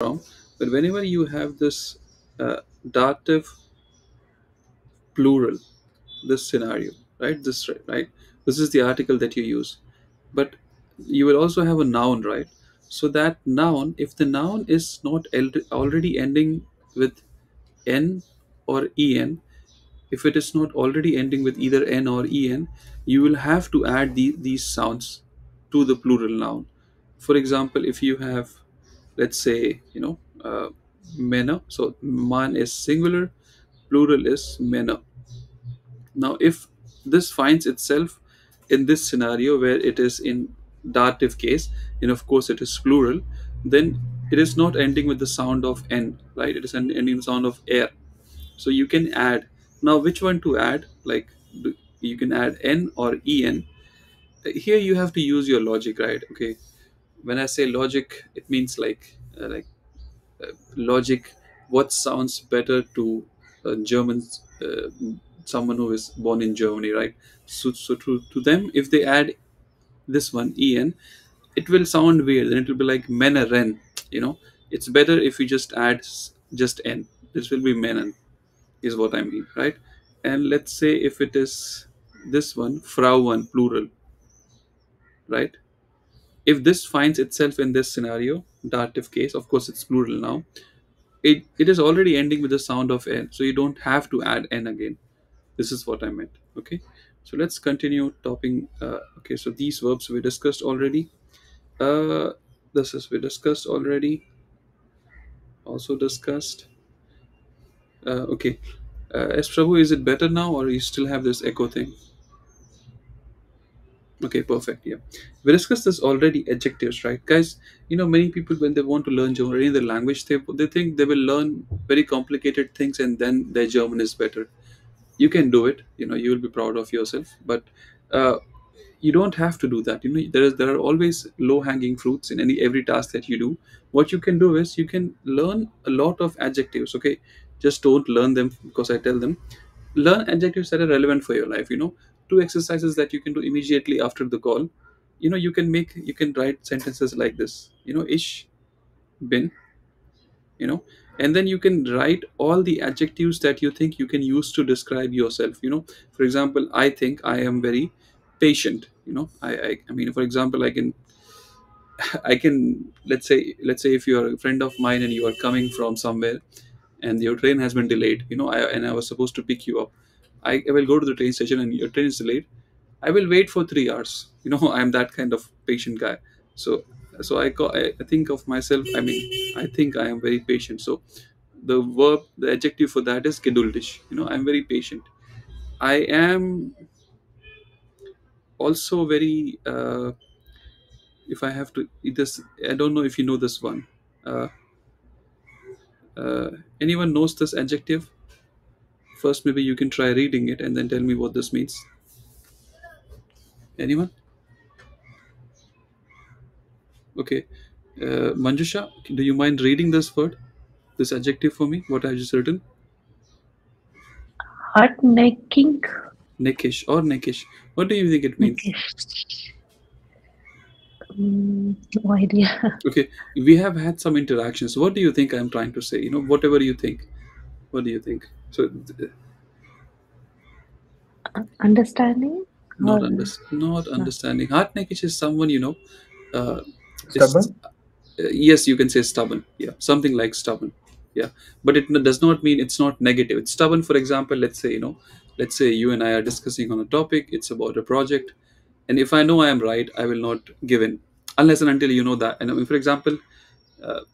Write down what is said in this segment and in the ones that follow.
from, but whenever you have this dative plural, this scenario, right? Right? This is the article that you use, but you will also have a noun, right? So that noun, if the noun is not already ending with n or en, if it is not already ending with either n or en, you will have to add these sounds to the plural noun. For example, if you have, let's say, mena, so man is singular, plural is mena. Now if this finds itself in this scenario where it is in dative case, and of course it is plural, then it is not ending with the sound of n, right? It is ending the sound of air. So you can add, now which one to add, like, you can add n or en. Here you have to use your logic, right? Okay, when I say logic, it means logic, what sounds better to Germans, someone who is born in Germany, right? So to them, if they add this one en, it will sound weird, and it will be like meneren. you know it's better if you just add just n. This will be menen, is what I mean, right? And let's say if it is this one, Frau one, plural, right? If this finds itself in this scenario, dative case, of course it's plural now, it is already ending with the sound of n, so you don't have to add n again. This is what I meant. Okay, so let's continue talking. Okay, so these verbs we discussed already. uh this is we discussed already, also discussed. Okay, as Prabhu, is it better now, or you still have this echo thing? Okay, perfect. Yeah, we discussed this already. Adjectives, right, guys? Many people, when they want to learn German or any other language, they think they will learn very complicated things and then their German is better. You can do it. You will be proud of yourself, but uh, you don't have to do that. There are always low hanging fruits in every task that you do. What you can do is you can learn a lot of adjectives. Okay, just don't learn them because I tell them. Learn adjectives that are relevant for your life. Two exercises that you can do immediately after the call. You can write sentences like this. Ish, bin, you know and then you can write all the adjectives that you think you can use to describe yourself. For example, I think I am very patient. I mean, for example, I can, let's say if you are a friend of mine and you are coming from somewhere and your train has been delayed, and I was supposed to pick you up. I will go to the train station and your train is delayed. I will wait for 3 hours. I'm that kind of patient guy. So, I think of myself. I mean, I think I am very patient. So, the adjective for that is geduldig. I'm very patient. I am also very. If I have to eat this, I don't know if you know this one. Uh, uh, Anyone knows this adjective? First, maybe you can try reading it and then tell me what this means. Anyone? Okay. Manjusha, do you mind reading this word, this adjective for me? What I just written? Hartnäckig. Neckish or neckish. What do you think it means? Neckisch. No idea. Okay, we have had some interactions. What do you think I'm trying to say? Whatever you think. What do you think? So, Understanding not or not no? understanding. Hartneckish is someone uh, is Stubborn? yes, you can say stubborn. Yeah, something like stubborn. Yeah, but it does not mean it's not negative. It's stubborn. For example, let's say you and I are discussing on a topic. It's about a project, and if I know I am right, I will not give in unless and until you know that. And I mean, for example,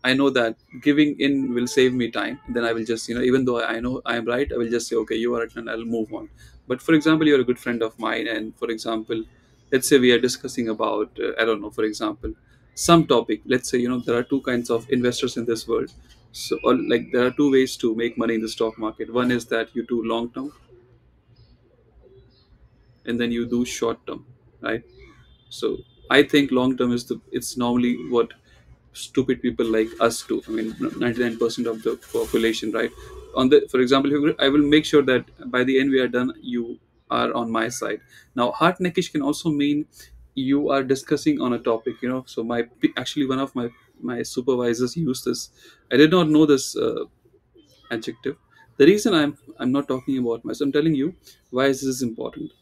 I know that giving in will save me time. Then I will just, even though I know I am right, I will just say, okay, you are right, and I'll move on. But for example, you're a good friend of mine, and for example, let's say we are discussing about, I don't know, for example, some topic. Let's say, there are two kinds of investors in this world. So, or like, there are two ways to make money in the stock market. One is that you do long term, and then you do short term, right? So I think long term is it's normally what stupid people like us do. I mean, 99% of the population, right? For example, I will make sure that by the end we are done, you are on my side. Now, hartneckish can also mean you are discussing on a topic. So actually one of my my supervisors use this. I did not know this adjective. The reason I'm not talking about myself, I'm telling you why is this important.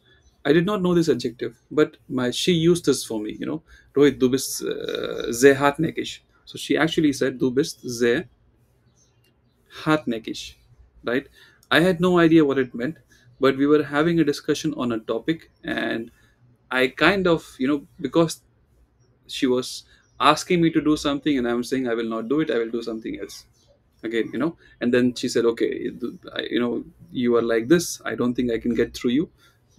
I did not know this adjective, but my she used this for me. Rohit, du bist sehr hartnäckig. So she actually said, du bist sehr hartnäckig, right? I had no idea what it meant, but we were having a discussion on a topic, and I kind of, because she was asking me to do something, and I'm saying I will not do it, I will do something else again, and then she said, okay, you are like this, I don't think I can get through you,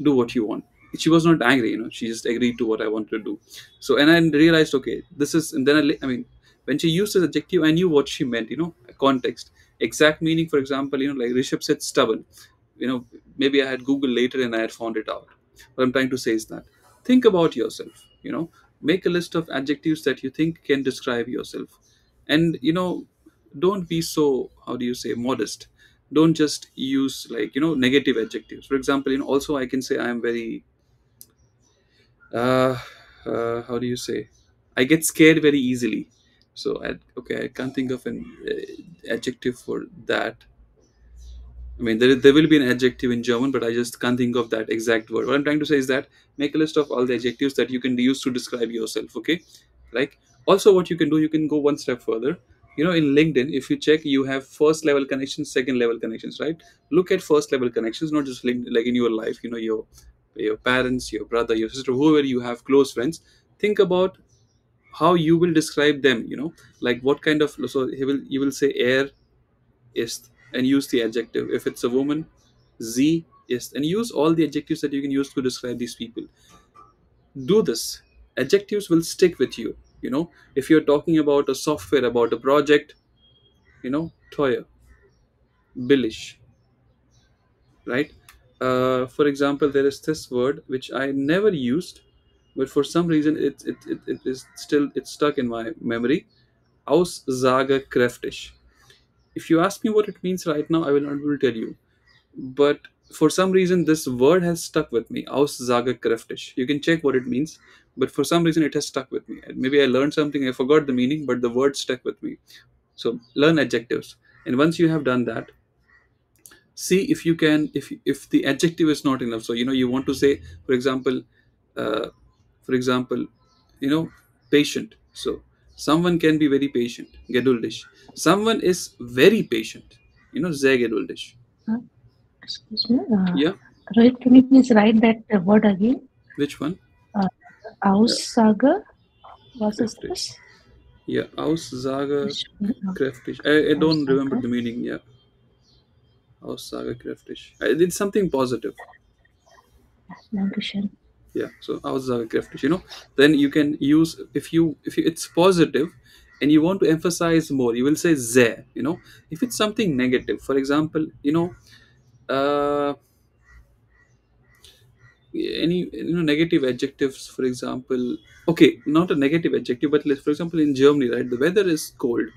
do what you want. She was not angry, she just agreed to what I wanted to do. So, and I realized, okay, this is, and then I mean, when she used this adjective, I knew what she meant, context, exact meaning. For example, like Rishabh said, stubborn. Maybe I had Google later and I had found it out. What I'm trying to say is that, think about yourself, make a list of adjectives that you think can describe yourself. And don't be so, how do you say, modest. Don't just use, like, negative adjectives. For example, also I can say I am very uh, how do you say, I get scared very easily. So okay, I can't think of an adjective for that. I mean, there will be an adjective in German, but I just can't think of that exact word. What I'm trying to say is that, make a list of all the adjectives that you can use to describe yourself. Okay, like, also what you can do, you can go one step further. In LinkedIn, if you check, you have first level connections, second level connections, right? Look at first level connections, not just like in your life. Your parents, your brother, your sister, whoever you have close friends. Think about how you will describe them. Like what kind of, so you will say air ist, and use the adjective. If it's a woman, sie ist, and use all the adjectives that you can use to describe these people. Do this. Adjectives will stick with you. If you're talking about a software, about a project, teuer, billish, right? For example, there is this word which I never used, but for some reason it is still, it's stuck in my memory. Aussagekräftig. If you ask me what it means right now, I will not be able to tell you. But for some reason, this word has stuck with me. Aussagekräftig. You can check what it means, but for some reason, it has stuck with me. Maybe I learned something, I forgot the meaning, but the word stuck with me. So learn adjectives, and once you have done that, see if you can, if the adjective is not enough. So you want to say, for example, uh, for example, you know, patient. So someone can be very patient, geduldig. Someone is very patient, sehr geduldig. Uh, excuse me. Yeah, Rohit, can you please write that word again? which one? Uh, Yeah, Aussage. What is kräftig. this? Yeah, Aussage Which one? kräftig. I don't remember Aussage. the meaning. Yeah, Aussage kräftig. It's something positive. Dankeschön. Yeah, so Aussagekräftig, then you can use, if you it's positive and you want to emphasize more, you will say sehr. If it's something negative, for example, uh any negative adjectives, for example, okay, not a negative adjective, but for example, in Germany, right, the weather is cold,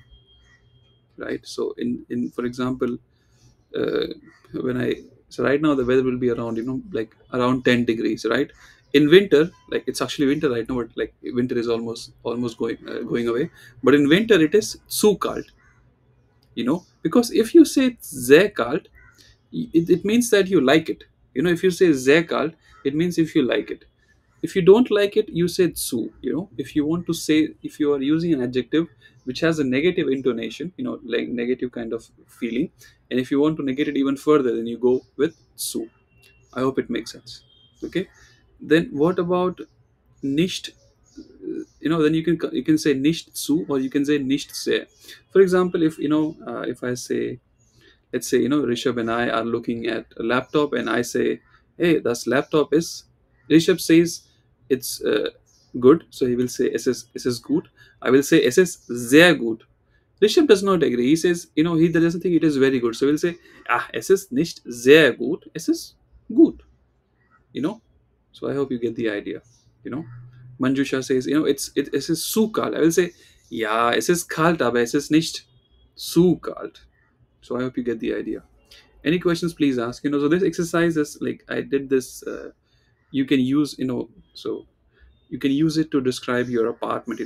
right? So in for example, uh, when I so right now the weather will be around, like around 10 degrees, right? In winter, like it's actually winter right now, but like winter is almost going away. But in winter it is zu kalt, because if you say sehr kalt, it means that you like it. If you say sehr kalt, it means if you like it. If you don't like it, you say zu. If you want to say, if you are using an adjective which has a negative intonation, like negative kind of feeling, and if you want to negate it even further, then you go with zu. I hope it makes sense. Okay. Then what about nicht? Then you can say nicht zu, or you can say nicht sehr. For example, if I say, let's say, Rishabh and I are looking at a laptop, and I say, hey, this laptop is, Rishabh says it's good, so he will say es ist gut. I will say es ist sehr gut. Rishabh does not agree. He says, he doesn't think it is very good, so we'll say, es ist nicht sehr gut, es ist gut. you know so I hope you get the idea. you know Manjusha says, es ist zu kalt. I will say, ja, es ist kalt, aber es ist nicht zu kalt. So I hope you get the idea. Any questions, please ask. So this exercise is like, I did this, you can use, so You can use it to describe your apartment,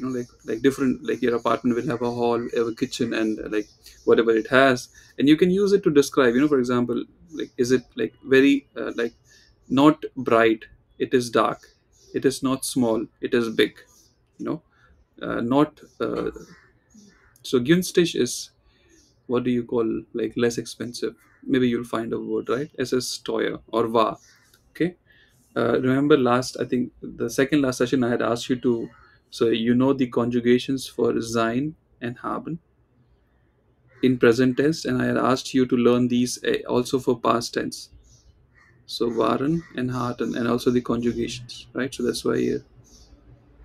like different, like your apartment will have a hall, have a kitchen, and like whatever it has. And you can use it to describe, for example, like, is it like very like not bright, it is dark. It is not small, it is big. you know not So günstig is, what do you call, like less expensive. Maybe you'll find a word, right? As teuer or war. Okay. Remember last, I think the second last session, I had asked you to, so the conjugations for sein and haben in present tense, and I had asked you to learn these also for past tense. So waren and hatten, and also the conjugations, right? So that's why.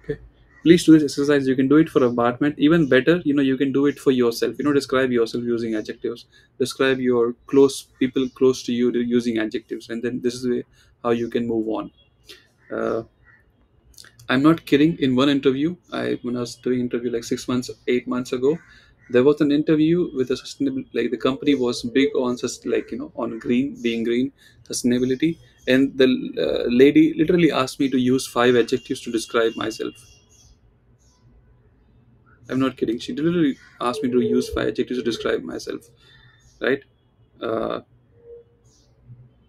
Okay. Please do this exercise. You can do it for apartment. Even better, you can do it for yourself. Describe yourself using adjectives. Describe your close people close to you using adjectives, and then this is how you can move on. Uh, I'm not kidding. In one interview, when I was doing interview like 6 months, 8 months ago, there was an interview with a sustainable, like the company was big on like on green, being green, sustainability, and the lady literally asked me to use 5 adjectives to describe myself. I'm not kidding. She literally asked me to use 5 adjectives to describe myself, right? Uh,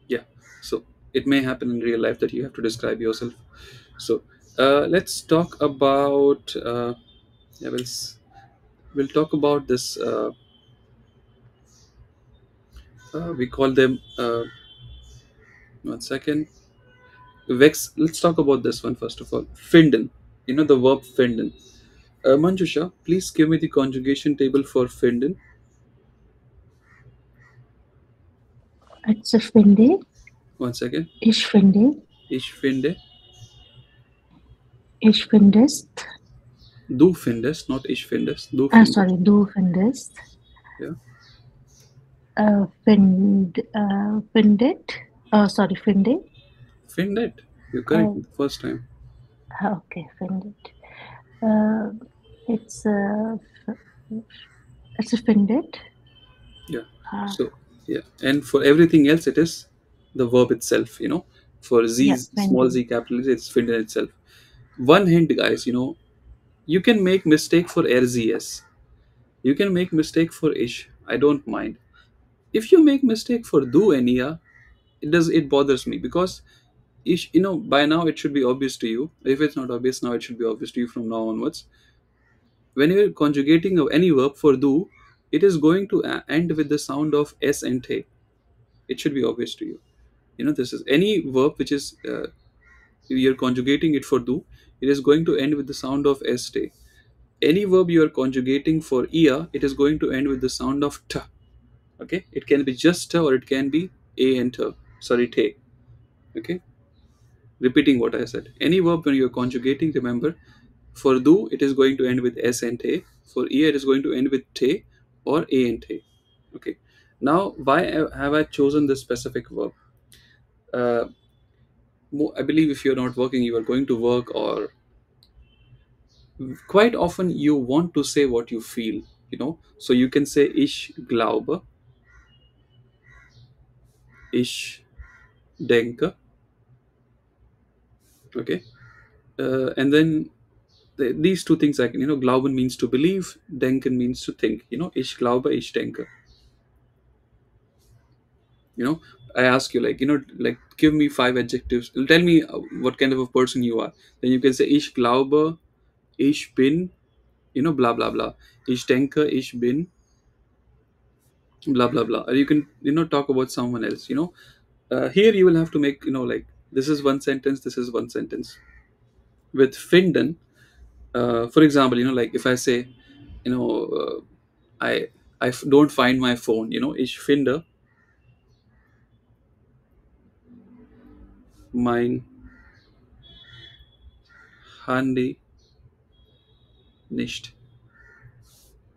yeah. So it may happen in real life that you have to describe yourself. So let's talk about. Yeah, we'll talk about this. We call them. One second. Let's talk about this one first of all. Finden. The verb finden. Manjusha, please give me the conjugation table for finden. It's a finde. One second. Ich finde. Ich finde. Ich findest. Du findest, not ich findest. Du findest. Sorry, du findest. Yeah. Findet. Sorry, finde. Findet. You're correct the first time. Okay, findet. Uh, it's a it's a findet. Yeah. Uh, So yeah, and for everything else, it is the verb itself. For yeah, z's, small findet. z, capital Z, it's findet itself. One hint, guys. You can make mistake for rzs. You can make mistake for ish. I don't mind. If you make mistake for do and yeah, it bothers me because ish. By now it should be obvious to you. If it's not obvious now, it should be obvious to you from now onwards. When you're conjugating any verb for do, it is going to end with the sound of s and te. It should be obvious to you. This is any verb which is you're conjugating it for do, it is going to end with the sound of s te. Any verb you are conjugating for ia, it is going to end with the sound of t. Okay, it can be just t or it can be a and t. Sorry, te. Okay, repeating what I said. Any verb when you're conjugating, remember, for do it is going to end with s and te. For ia it is going to end with te or a and te. Okay. Now, why have I chosen this specific verb? Uh, I believe if you're not working, you are going to work, or quite often you want to say what you feel. So you can say ich glaube, ich denke. Okay. And then these two things, I can, glauben means to believe, denken means to think. Ich glaube, ich denke. you know I ask you, like, like, give me 5 adjectives, tell me what kind of a person you are. Then you can say ich glaube, ich bin, blah blah blah. Ich denke, ich bin, blah blah blah. Or you can, talk about someone else. Here you will have to make, like, this is one sentence, this is one sentence. With finden, for example, like if I say, you know I don't find my phone. Ich finde mein Handy nicht.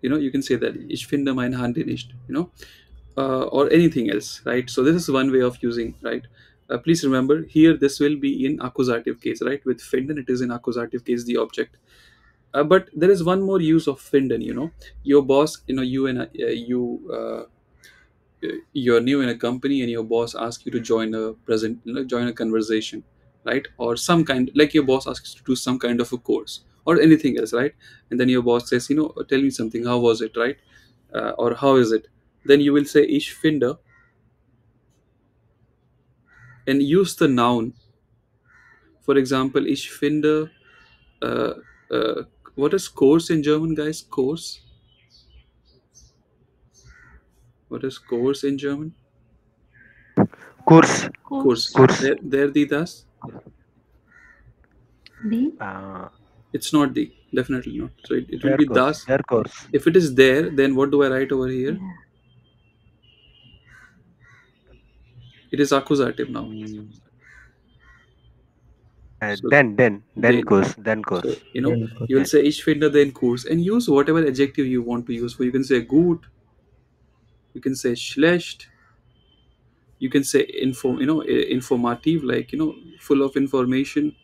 You can say that ich finde mein Handy nicht. Or anything else, right? So this is one way of using, right? Please remember, here this will be in accusative case, right? With finden, it is in accusative case, the object. But there is one more use of finden. Your boss, you and you're new in a company, and your boss asks you to join a present, join a conversation. right? Or some kind, like your boss asks you to do some kind of a course or anything else, right? And then your boss says, tell me something, how was it, right? Or how is it? Then you will say ich finde and use the noun. For example, ich finde, uh, uh, what is course in German, guys? Course. What is course in German? Course. Course. Course. Course. There the das. The. Uh, It's not the, definitely not. So it will their be course. das. Their course. If it is there, then what do I write over here? Yeah. It is accusative now. Mm, So then then, course. Then so course. Then you will Then. course. say ich finde den Kurs and use whatever adjective you want to use. For you can say gut, you can say schlecht, you can say informative, like full of information.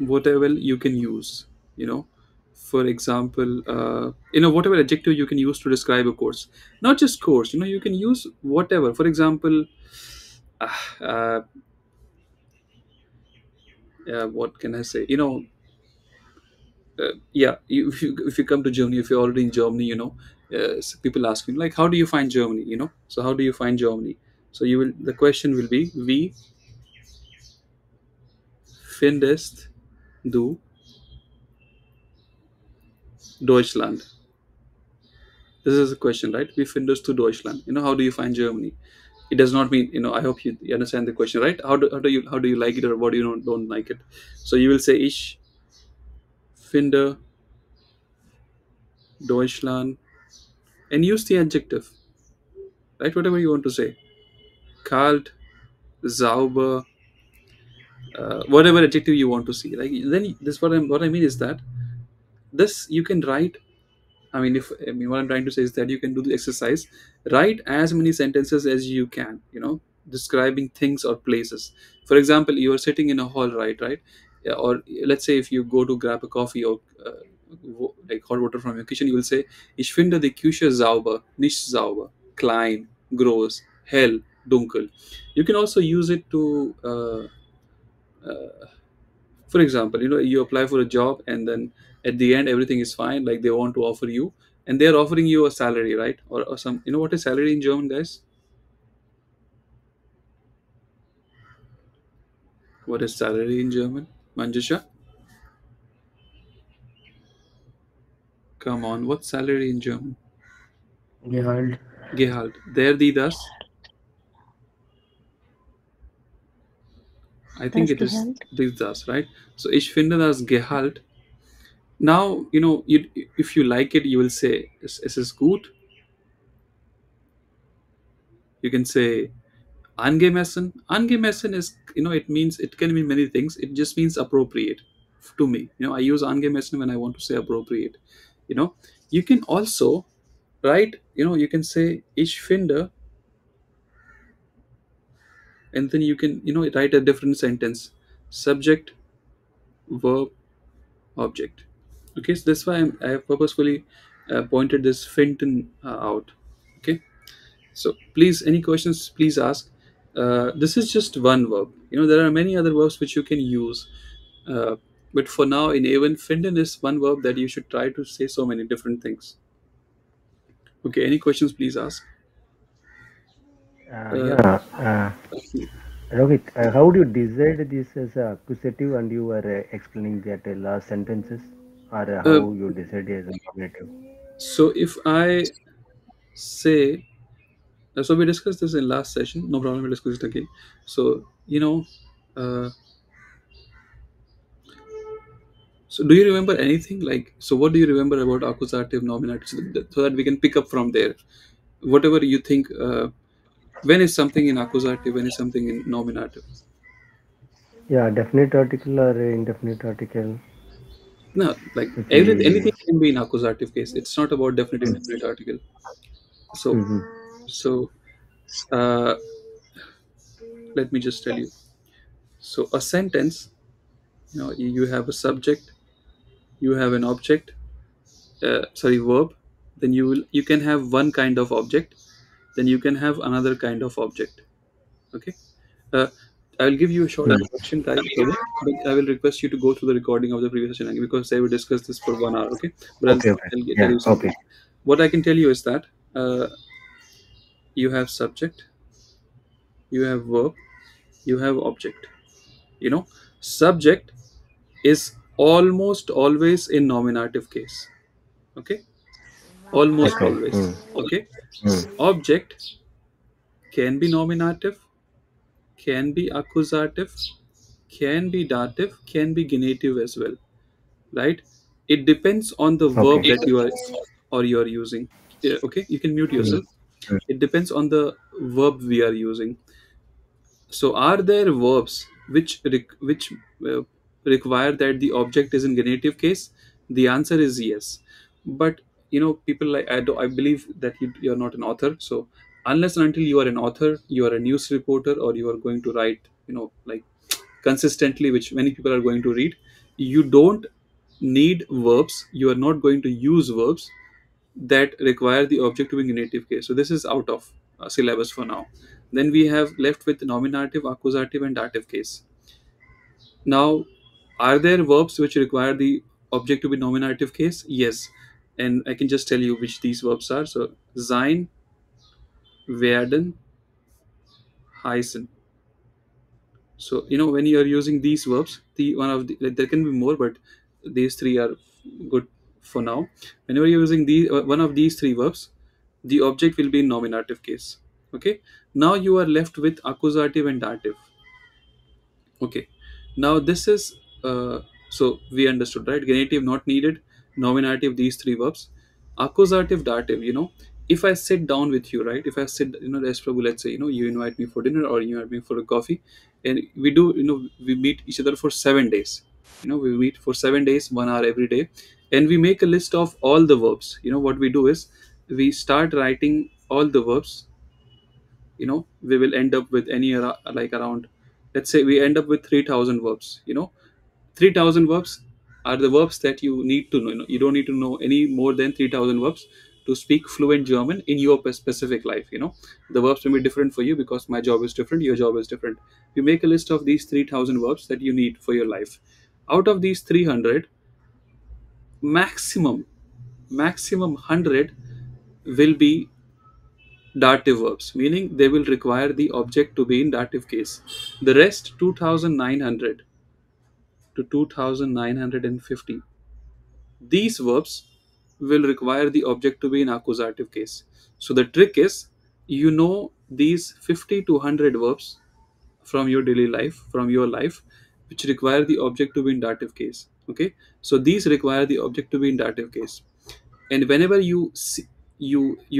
Whatever you can use, you know. For example, whatever adjective you can use to describe a course, not just course. You can use whatever. For example, uh, uh, what can I say? Yeah, if you come to Germany, if you're already in Germany, people ask you like, how do you find Germany, so how do you find Germany? So the question will be, wie findest du Deutschland? This is a question, right? Wie findest du Deutschland? How do you find Germany? It does not mean, I hope you understand the question, right? How do you like it, or what do you don't like it? So you will say ich finde Deutschland and use the adjective, right? Whatever you want to say, kalt, sauber, whatever adjective you want to see. Like, then this, what I mean is that this you can write. I mean, what I'm trying to say is that you can do the exercise. Write as many sentences as you can, describing things or places. For example, you are sitting in a hall, right? Yeah, or let's say if you go to grab a coffee or like hot water from your kitchen, you will say, Ich finde die Küche sauber, nicht sauber, klein, groß, hell, dunkel. You can also use it to for example, you apply for a job, and then at the end everything is fine, like they want to offer you, and they're offering you a salary, right? Or some, what is salary in German, guys? What is salary in German, Manjusha? Come on, what's salary in German? Gehalt. Gehalt. There the das. I think Das it is Gehalt. the das, right? So ich finde das Gehalt. Now, if you like it, you will say es ist gut. You can say angemessen. Angemessen is, it means, it can mean many things. It just means appropriate to me. I use angemessen when I want to say appropriate. You know, you can also write, you can say ich finde, and then you can, write a different sentence: subject, verb, object. Okay, so that's why I have purposefully pointed this finden out. Okay, so please, any questions, please ask. This is just one verb. There are many other verbs which you can use, uh, but for now, in A1, finden is one verb that you should try to say so many different things. Okay, any questions, please ask. Uh, Yeah. Rohit, how do you decide this as a accusative and you were explaining that last sentences, or uh, how you decide as a nominative? so if I say, so we discussed this in last session. No problem, we'll discuss it again. So uh, so do you remember anything, like, so what do you remember about accusative, nominative, so that we can pick up from there? Whatever you think. When is something in accusative? When is something in nominative? Yeah, definite article or indefinite article. No, like If anything we. can be in accusative case. It's not about definite indefinite article. So, Mhm. so uh, let me just tell you. So a sentence, you have a subject, you have an object, sorry, verb. Then you can have one kind of object. Then you can have another kind of object. Okay. uh, I will give you a short Hmm. introduction, guys, brother, but I will request you to go through the recording of the previous session again, because I will discuss this for 1 hour. Okay. But Okay, okay. tell Yeah, you okay. something. What I can tell you is that uh, you have subject, you have verb, you have object. You know, subject is almost always in nominative case. Okay. Almost Okay. always. Hmm. Okay. Hmm. Object can be nominative, can be accusative, can be dative, can be genitive as well, right? It depends on the verb Okay. that you are or you are using. Yeah, okay, you can mute Hmm. yourself. Hmm. It depends on the verb we are using. So, are there verbs which uh, require that the object is in genitive case? The answer is yes. But people like I believe that you're not an author. So, unless and until you are an author, you are a news reporter, or you are going to write, like consistently, which many people are going to read, you don't need verbs. You are not going to use verbs that require the object to be in native case. So this is out of syllabus for now. Then we have left with nominative, accusative, and dative case. Now, are there verbs which require the object to be nominative case? Yes, and I can just tell you which these verbs are. So sein, werden, heißen. So when you are using these verbs, the one of the, like, there can be more, but these three are good for now. Whenever you're using the one of these three verbs, the object will be in nominative case. Okay. Now you are left with accusative and dative. Okay. Now this is so we understood, right? Genitive not needed, nominative these three verbs, accusative, dative. If I sit down with you, right? If I sit, as Prabhu, let's say, you invite me for dinner or you invite me for a coffee, and we do, we meet each other for 7 days. We meet for 7 days, 1 hour every day, and we make a list of all the verbs. What we do is we start writing all the verbs. We will end up with like around, let's say we end up with 3000 verbs. 3000 verbs are the verbs that you need to know. You don't need to know any more than 3000 verbs to speak fluent German in your specific life. The verbs will be different for you because my job is different, your job is different. You make a list of these 3000 verbs that you need for your life. Out of these 300, maximum 100 will be dative verbs, meaning they will require the object to be in dative case. The rest, 2900 to 2950, these verbs will require the object to be in accusative case. So the trick is, these 50 to 100 verbs from your daily life, from your life, which require the object to be in dative case. Okay, so these require the object to be in dative case. And whenever you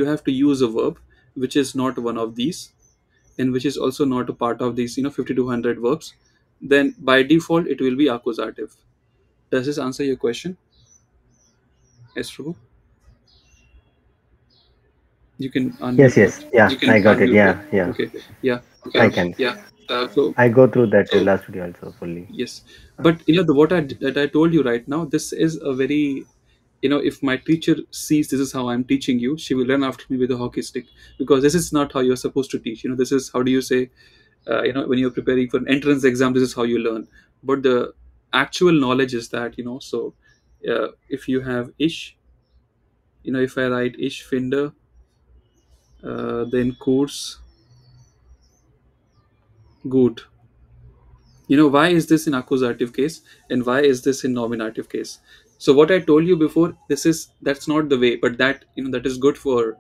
have to use a verb which is not one of these, and which is also not a part of these 50 to 100 verbs, then by default it will be accusative. Does this answer your question, Estro? You can Yes, unmute your. yes. Yeah, I got it. Yeah, yeah. Okay. Yeah. I can. So I go through that last video also fully. yes, but what that I told you right now, this is a very, if my teacher sees this is how I'm teaching you, she will run after me with a hockey stick, because this is not how you're supposed to teach. This is, how do you say, when you're preparing for an entrance exam, this is how you learn. But the actual knowledge is that, so if you have ish, if I write ish finder, then course good. Why is this in accusative case and why is this in nominative case? So what I told you before, that's not the way, but that is good for,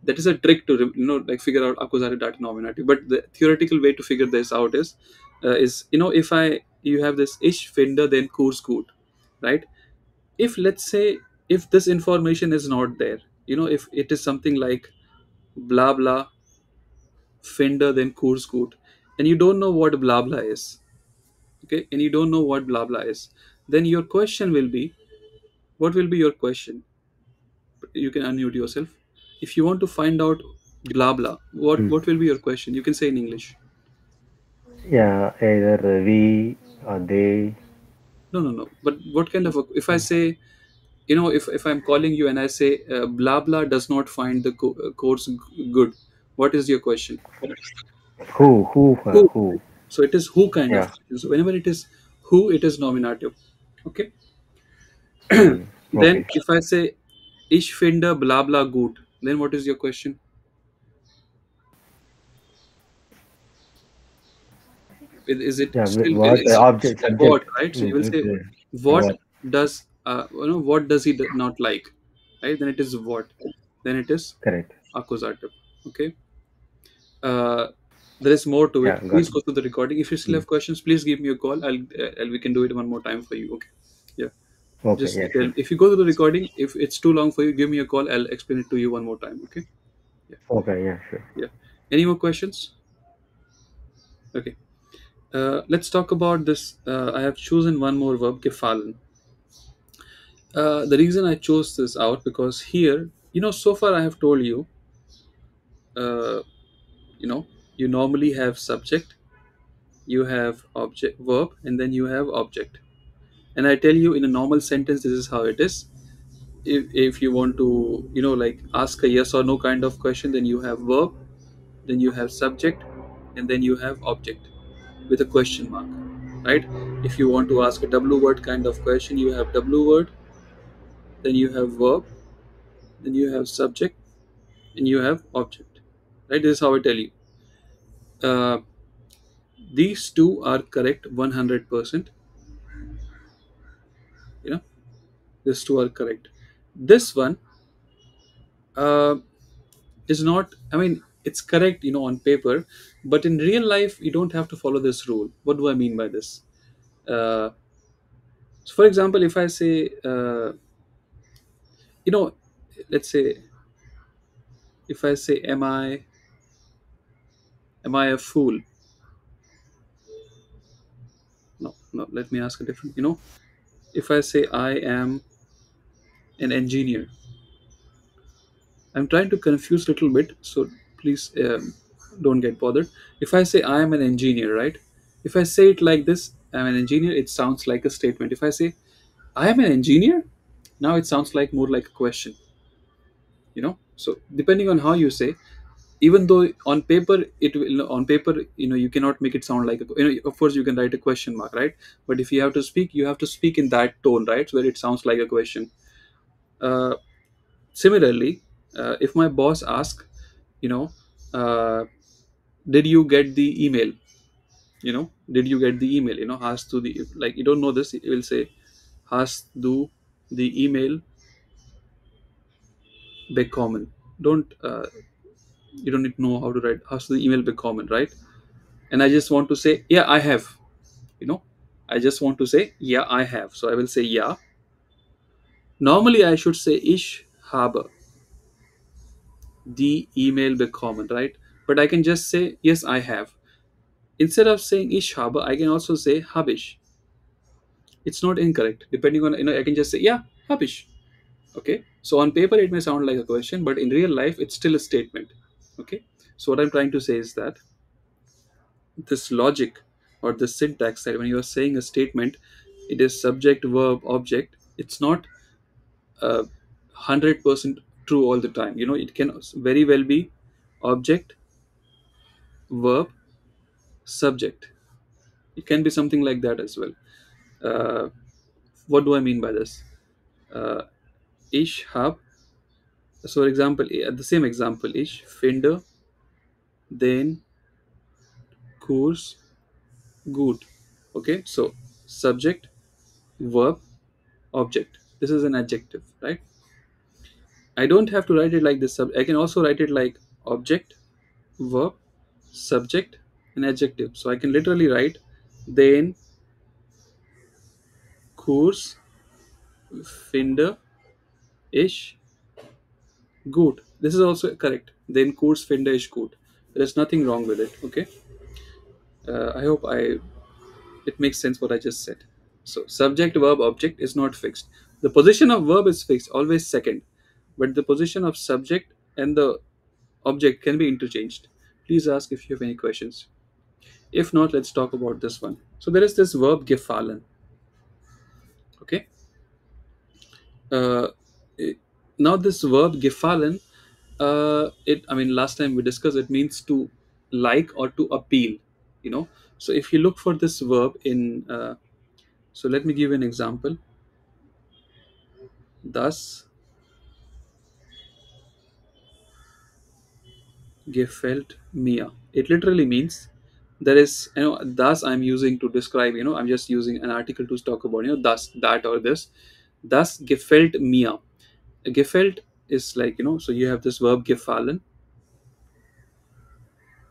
that is a trick to like figure out accusative, dative, nominative. But the theoretical way to figure this out is, if I you have this ish finder then course good, right? If, let's say, if this information is not there, if it is something like blah blah finder then course good, and you don't know what blah blah is, okay, and you don't know what blah blah is, then your question will be, what will be your question? You can unmute yourself. If you want to find out blah blah, what Hmm. what will be your question? You can say in English. Yeah, either we or they. No, but what kind of if I say, if I'm calling you and I say, blah blah does not find the course good, what is your question? Who. Who? So it is who kind of Yeah. question. So whenever it is who, it is nominative. Okay. Hmm. Then Okay. if I say ich finde blah blah gut, then what is your question? Is it Yeah. still What object what, subject right? So you will with say what what? does what does he not like, right? Then it is what. Then it is Correct. accusative. Okay. Uh, there is more to it. Yeah. Got Please it. go through the recording. If you still Hmm. have questions, please give me a call. We can do it one more time for you. Okay. Yeah. Okay. Just Yeah. Sure. if you go to the recording, if it's too long for you, give me a call. I'll explain it to you one more time. Okay. Yeah. Okay. Yeah. Sure. Yeah. Any more questions? Okay. Let's talk about this. I have chosen one more verb, gefallen. The reason I chose this out because here, so far I have told you, uh, you know, you normally have subject, you have object, verb, and then you have object. And I tell you in a normal sentence, this is how it is. If you want to, like ask a yes or no kind of question, then you have verb, then you have subject, and then you have object with a question mark, right? If you want to ask a W word kind of question, you have W word, then you have verb, then you have subject, and you have object, right? This is how I tell you. uh, these two are correct 100%. you know these two are correct. This one uh, is not, I mean, it's correct, on paper, but in real life you don't have to follow this rule. What do I mean by this? uh, so for example, if I say, you know let's say, if I say, am I a fool? No, no, let me ask a different, if I say I am an engineer. I'm trying to confuse a little bit, so please, don't get bothered. If I say I am an engineer, right? If I say it like this, I'm an engineer, it sounds like a statement. If I say I am an engineer, now it sounds like more like a question. So depending on how you say, even though on paper it will, on paper, you cannot make it sound like of course you can write a question mark, right? But if you have to speak, you have to speak in that tone, right? So that it sounds like a question. uh, Similarly, if my boss asks, you know uh, did you get the email? Did you get the email? Has to the, like, you don't know this, it will say has do the email bekommen. Don't You don't need to know how to write has to the email bekommen, right? And I just want to say, yeah, I have. you know I just want to say, yeah, I have, so I will say, yeah. Normally I should say, ich habe the email bekommen, right? But I can just say, yes, I have. Instead of saying ich habe, I can also say habe ich. It's not incorrect. Depending on, I can just say, yeah, habe ich. Okay. So on paper it may sound like a question, but in real life it's still a statement. Okay. So what I'm trying to say is that this logic or the syntax, that when you are saying a statement, it is subject, verb, object. It's not 100% true all the time. It can very well be object, verb, subject. It can be something like that as well. uh, what do I mean by this? uh, ich hab, so for example, the same example, ich finde den Kurs gut. Okay, so subject, verb, object. This is an adjective, right? I don't have to write it like this. I can also write it like object, verb, subject, and adjective. So I can literally write den Kurs finde ich gut. This is also correct. Den Kurs finde ich gut. There's nothing wrong with it. Okay. I hope it makes sense what I just said. So subject, verb, object is not fixed. The position of verb is fixed, always second, but the position of subject and the object can be interchanged. Please ask if you have any questions. If not, let's talk about this one. So there is this verb gefallen. Okay. Uh, it- Now this verb gefallen, it. I mean, last time we discussed, it means to. like or to appeal, you know. So if you look for this verb in so let me give you an example. Das gefällt mir, it literally means there is, you know, thus I'm using to describe, you know, I'm just using an article to talk about, you know, thus, that, or this. Das gefällt mir. Gefällt is like, you know, so you have this verb gefallen.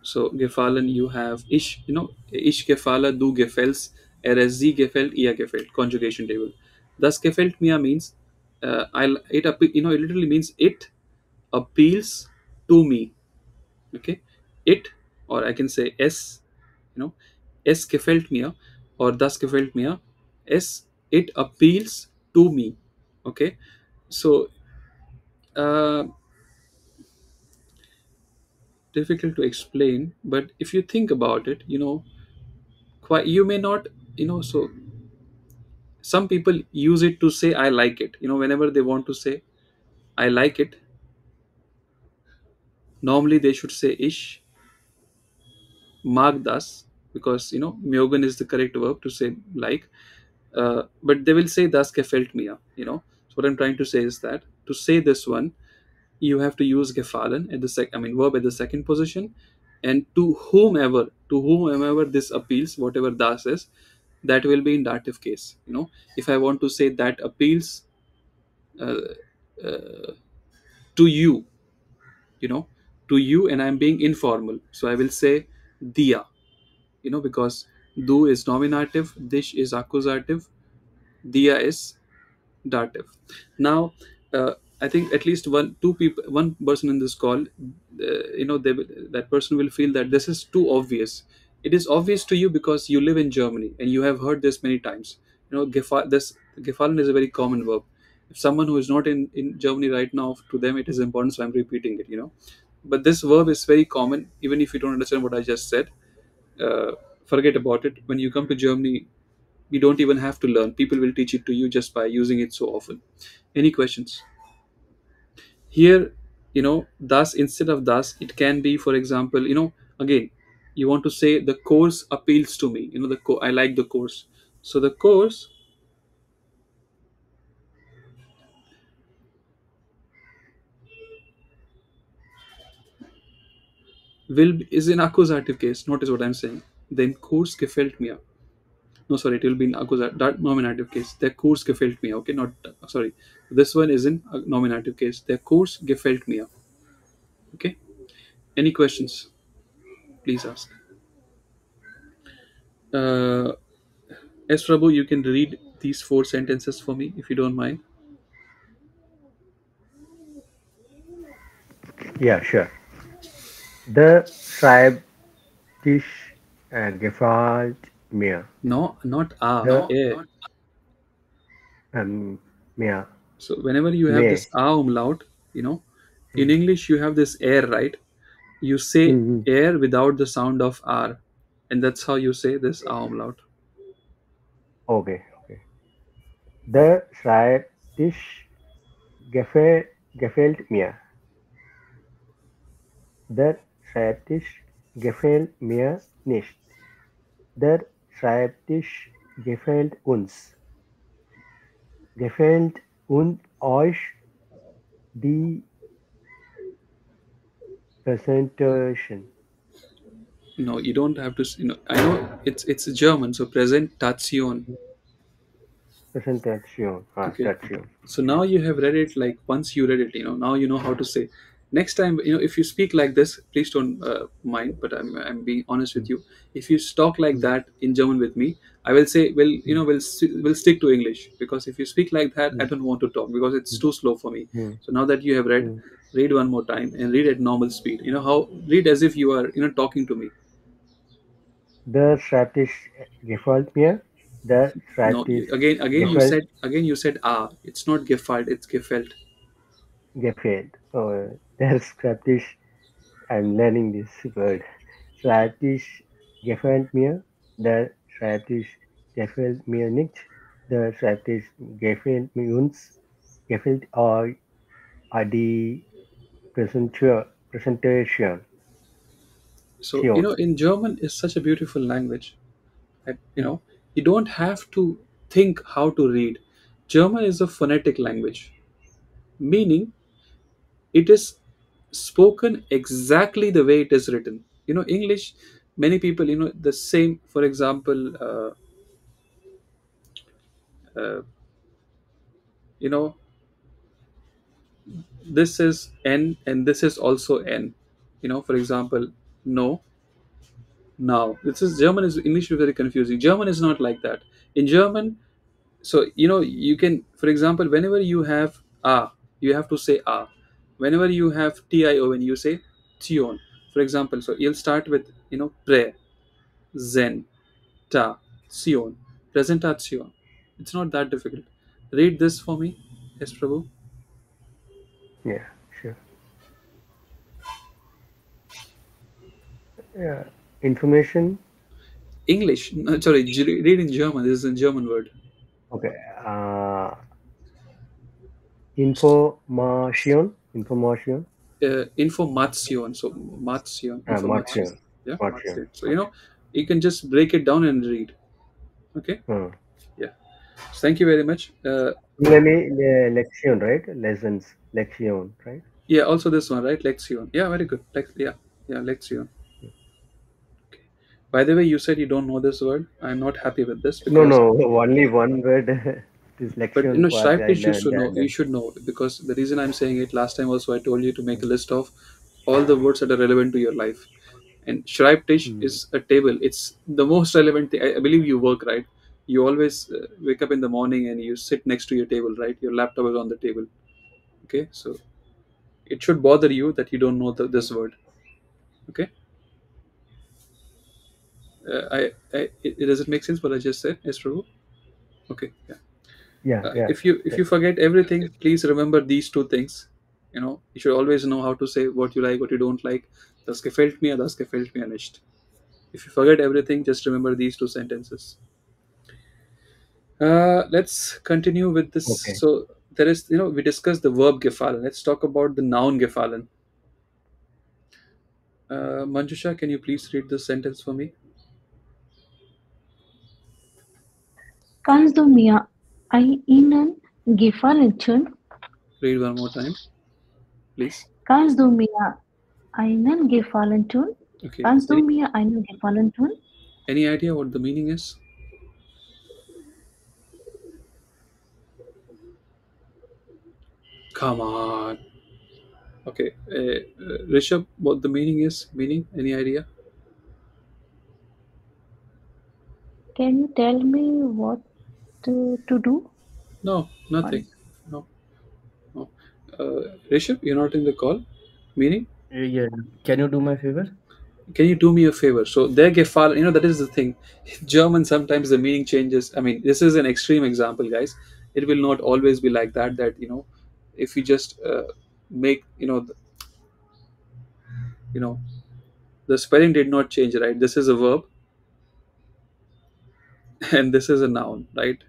So gefallen, you have ich, you know, ich gefalle, du gefällst, sie gefällt, ihr gefällt, conjugation table. Das gefällt mir means you know, it literally means it appeals to me. Okay, it, or I can say es, you know, es gefällt mir, or das gefällt mir, es, it appeals to me. Okay, so uh, difficult to explain, but if you think about it, you know, quite, you may not, you know, so some people use it to say I like it, you know, whenever they want to say I like it, normally they should say ich mag das, because you know mögen is the correct verb to say like, but they will say das gefällt mir, you know. So what I'm trying to say is that to say this one, you have to use gefallen at the I mean verb at the second position, and to whomever this appeals, whatever das is, that will be in dative case, you know. If I want to say that appeals uh, uh, to you, you know, to you, and I'm being informal, so I will say dia, you know, because do is nominative, dish is accusative, dia is dative. Now, I think at least one person in this call, you know, that person will feel that this is too obvious. It is obvious to you because you live in Germany and you have heard this many times. You know, this gefallen is a very common verb. If someone who is not in Germany right now, to them it is important, so I'm repeating it. You know, but this verb is very common. Even if you don't understand what I just said, uh, forget about it. When you come to Germany, you don't even have to learn. People will teach it to you just by using it so often. Any questions? Here, you know, thus instead of thus, it can be, for example, you know, again, you want to say the course appeals to me. You know, I like the course. So the course is in accusative case. Notice what I'm saying. Den Kurs gefällt mir. No, sorry, it will be in that nominative case. Der Kurs gefällt mir. Okay, not sorry. This one is in a nominative case. Der Kurs gefällt mir. Okay. Any questions? Please ask. Uh, S. Prabhu, you can read these four sentences for me if you don't mind. Yeah, sure. The Schreibtisch gefällt mir. No, not a, The a. mir, So whenever you have me. this a umlaut, you know, in English you have this air, right? You say Mm-hmm. air without the sound of r, and that's how you say this a umlaut. Okay, okay. The Schreibtisch gefällt mir. Der Schreibtisch gefällt mir nicht. Der Schreibtisch gefällt uns. Gefällt und euch die Präsentation? No, you don't have to. You know, I know it's German, so Präsentation. Präsentation. Okay. Station. So now you have read it, like once you read it, you know, now you know how to say. Next time, you know, if you speak like this, please don't mind, but I'm being honest with you. If you talk like Mm, that in German with me, I will say, well, you mm, know, we'll stick to English, because if you speak like that, I mm, don't want to talk because it's mm, too slow for me. mm, So now that you have read, mm. read one more time and read at normal speed. You know how read as if you are, you know, talking to me. Der Schreibtisch gefällt mir. Der No, Schreibtisch again gefällt, you said ah. It's not gefällt, it's gefällt. gefällt. Oh, der Schreibtisch, I'm learning this word. Schreibtisch gefällt mir. Der Schreibtisch gefällt mir nicht. Der Schreibtisch gefällt mir uns. Gefällt euch die Präsentation? So Sion. in German is such a beautiful language that you don't have to think how to read. German is a phonetic language, meaning it is spoken exactly the way it is written. English, many people, the same. For example, uh, you know this is n and this is also n. For example, no, now. This is German. Is English is very confusing. German is not like that. In German, so you can, for example, whenever you have a, you have to say a. Whenever you have tion, you say tion. For example, so you'll start with pre, zen, ta, tion, presentation. It's not that difficult. Read this for me. Yes, Prabhu. Yeah, sure. Yeah, information. English, no, sorry, read in German. This is a German word. Okay. Uh, information. Information. Information. So Matsion, information. Martion. Yeah, Martion. Matsion. So Martion. you can just break it down and read. Okay. Hmm. Yeah. Thank you very much. Similarly, lection, right? Lessons. Lection, right? Yeah. Also this one, right? Lexion. Yeah. Very good. Yeah. Yeah. Lexion. Okay. By the way, you said you don't know this word. I'm not happy with this No, because, no, only one word. This but lection part I Schreibtisch you learned. should know. You should know because the reason I'm saying it, last time also I told you to make a list of all the words that are relevant to your life. And Schreibtisch Hmm. is a table. It's the most relevant thing. I believe you work, right? You always wake up in the morning and you sit next to your table, right? Your laptop is on the table. Okay, so it should bother you that you don't know this word. Okay, does it make sense what I just said? Yes, Prabhu. Okay, yeah. Yeah, yeah. If you forget everything, please remember these two things. You should always know how to say what you like, what you don't like. Das gefällt mir, das gefällt mir nicht. If you forget everything, just remember these two sentences. Let's continue with this. Okay. So there is, we discussed the verb gefallen. Let's talk about the noun gefallen. Manjusha, can you please read this sentence for me? Kannst du mir einen Gefallen tun? Read one more time, please. Kannst du mir einen Gefallen tun? Okay. Kannst du Any, mir einen Gefallen tun? any idea what the meaning is? Come on. Okay. Rishabh, what the meaning is? Meaning? Any idea? Can you tell me what to do? No, nothing. Sorry. No, no. Rishabh, you're not in the call. Meaning? Yeah. Can you do my favor? Can you do me a favor? So der Gefallen, that is the thing. In German, sometimes the meaning changes. I mean, this is an extreme example, guys. It will not always be like that. That if you just make you know, the spelling did not change, right? This is a verb, and this is a noun, right?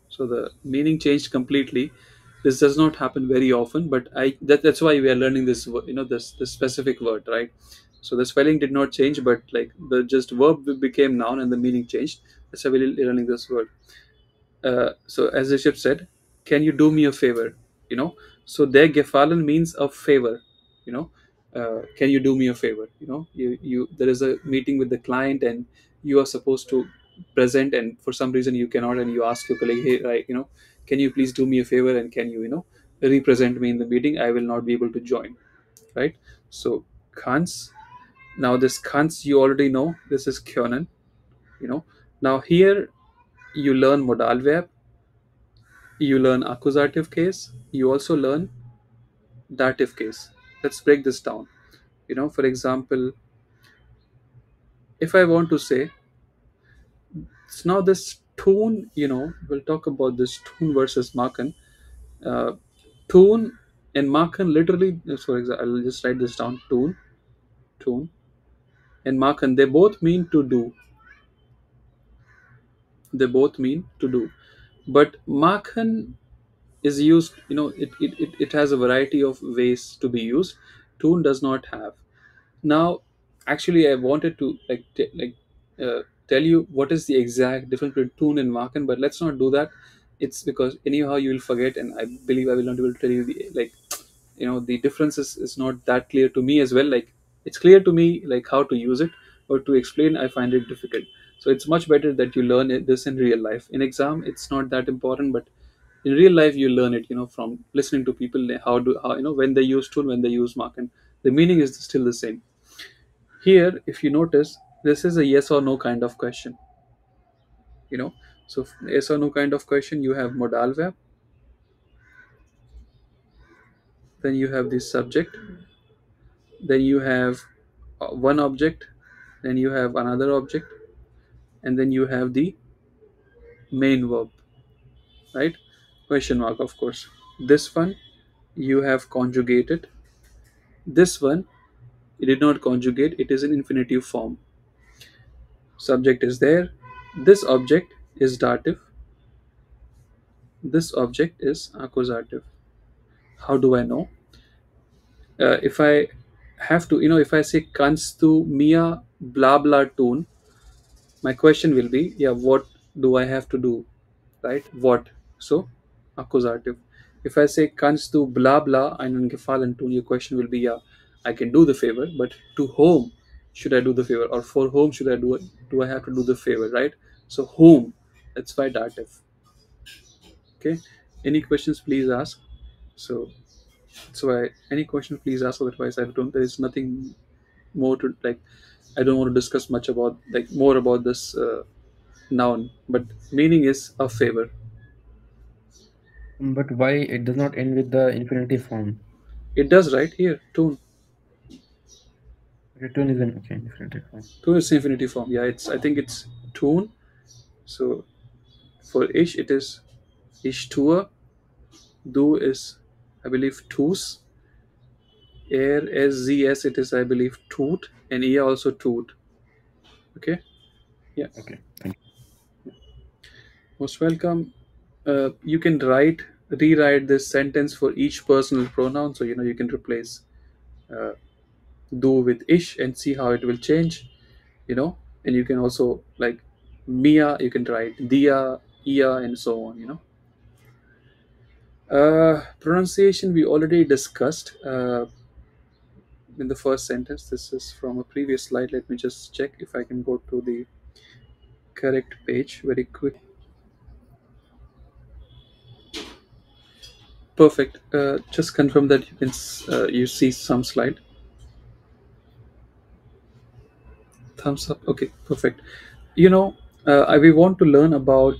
So the meaning changed completely. This does not happen very often, but that's why we are learning this specific word, right? So the spelling did not change, but like the just verb became noun and the meaning changed. That's why we're learning this word. So as the ship said, can you do me a favor? So der Gefallen means a favor. you know can you do me a favor? You there is a meeting with the client and you are supposed to present, and for some reason you cannot, and you ask your colleague, hey, right, can you please do me a favor and can you represent me in the meeting? I will not be able to join, right? So Khan's, now this Khan's you already know, this is Kyonan. Now here you learn modal verb, you learn accusative case, you also learn dative case. Let's break this down. For example, if I want to say, so now this tone, we'll talk about this tone versus machen. uh, Tone and machen literally, for example, I'll just write this down. Tone and machen, they both mean to do. They both mean to do, but machen is used, it has a variety of ways to be used. Tune does not have. Now, Actually, I wanted to tell you what is the exact difference between tune and machen, but let's not do that. It's because anyhow you will forget, and I believe I will not be able to tell you the the difference is not that clear to me as well. Like, it's clear to me like how to use it, but to explain I find it difficult. So it's much better that you learn this in real life. In exam it's not that important, but in real life you learn it, from listening to people, how when they use tune, when they use machen, the meaning is still the same. Here, if you notice, this is a yes or no kind of question. You know, so yes or no kind of question, you have modal verb, then you have the subject, then you have one object, then you have another object, and then you have the main verb, right? Question mark, of course. This one you have conjugated. This one you did not conjugate. It is in infinitive form. Subject is there. This object is dative. This object is accusative. How do I know? If I have to, if I say kannst du mir blah blah tun, my question will be, yeah, what do I have to do, right? What? So, accusative. If I say kannst du blah blah einen Gefallen tun, your question will be, yeah, I can do the favor, but to whom should I do the favor, or for whom should I do it? Do I have to do the favor, right? So, whom? That's why dative. Okay. Any questions? Please ask. So, any question? Please ask. Otherwise, I don't. There is nothing more to like. I don't want to discuss much about more about this noun, but meaning is a favor. But why it does not end with the infinitive form? It does right here. Tune. Return is an okay infinitive form. Tune is infinitive form. Yeah, it's. I think it's tune. So for ish, it is ish tua. Do is, I believe, tus. Air s z s. It is, I believe, toot, and ia also toot. Okay. Yeah. Okay, thank Most welcome. You can rewrite this sentence for each personal pronoun. So you can replace uh, do with ish and see how it will change. And you can also like mia. You can write dia, ia, and so on. Pronunciation we already discussed in the first sentence. This is from a previous slide. Let me just check if I can go to the correct page very quick. Perfect. Just confirm that you see some slide. Thumbs up. Okay, perfect. We want to learn about.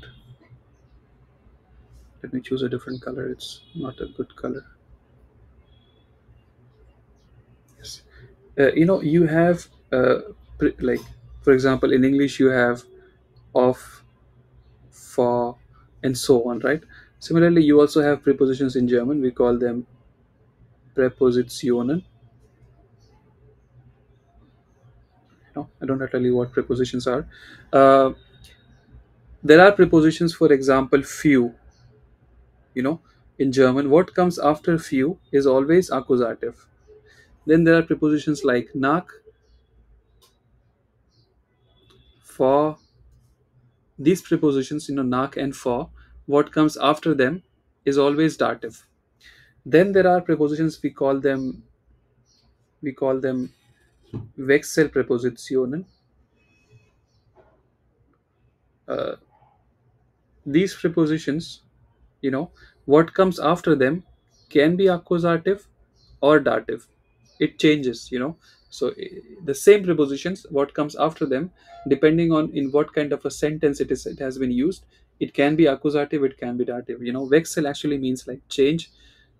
Let me choose a different color. It's not a good color. Yes. You have like, for example, in English you have of, for, and so on, right? Similarly, you also have prepositions in German. We call them Präpositionen. I don't have to tell you what prepositions are. Uh, there are prepositions, for example, few. You know, in German, what comes after few is always accusative. Then there are prepositions like nach, for. These prepositions, nach and for, what comes after them is always dative. Then there are prepositions, we call them Wechselpräpositionen. Uh, these prepositions, what comes after them can be accusative or dative. It changes. So the same prepositions, what comes after them, depending on in what kind of a sentence it has been used, it can be accusative, it can be dative. Wechsel actually means like change.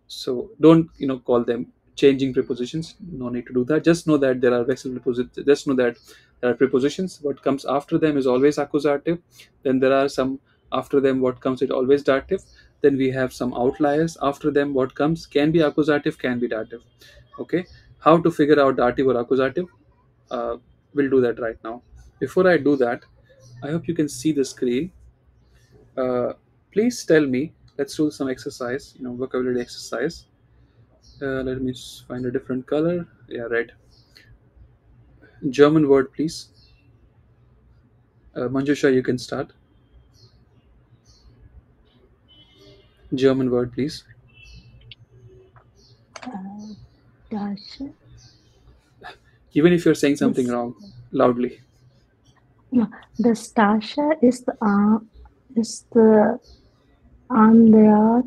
So don't call them changing prepositions. No need to do that. Just know that there are vexel prepositions. Just know that there are prepositions, what comes after them is always accusative. Then there are some after them, what comes it always dative. Then we have some outliers. After them, what comes can be accusative, can be dative. Okay. How to figure out dative or accusative? uh, we'll do that right now. Before I do that, I hope you can see the screen. uh, Please tell me, let's do some exercise, vocabulary exercise. Let me find a different color. Yeah, red. German word, please. Manjusha, you can start. German word, please. Uh, dash. Even if you're saying something This wrong, loudly. no, the stasha is the Andhra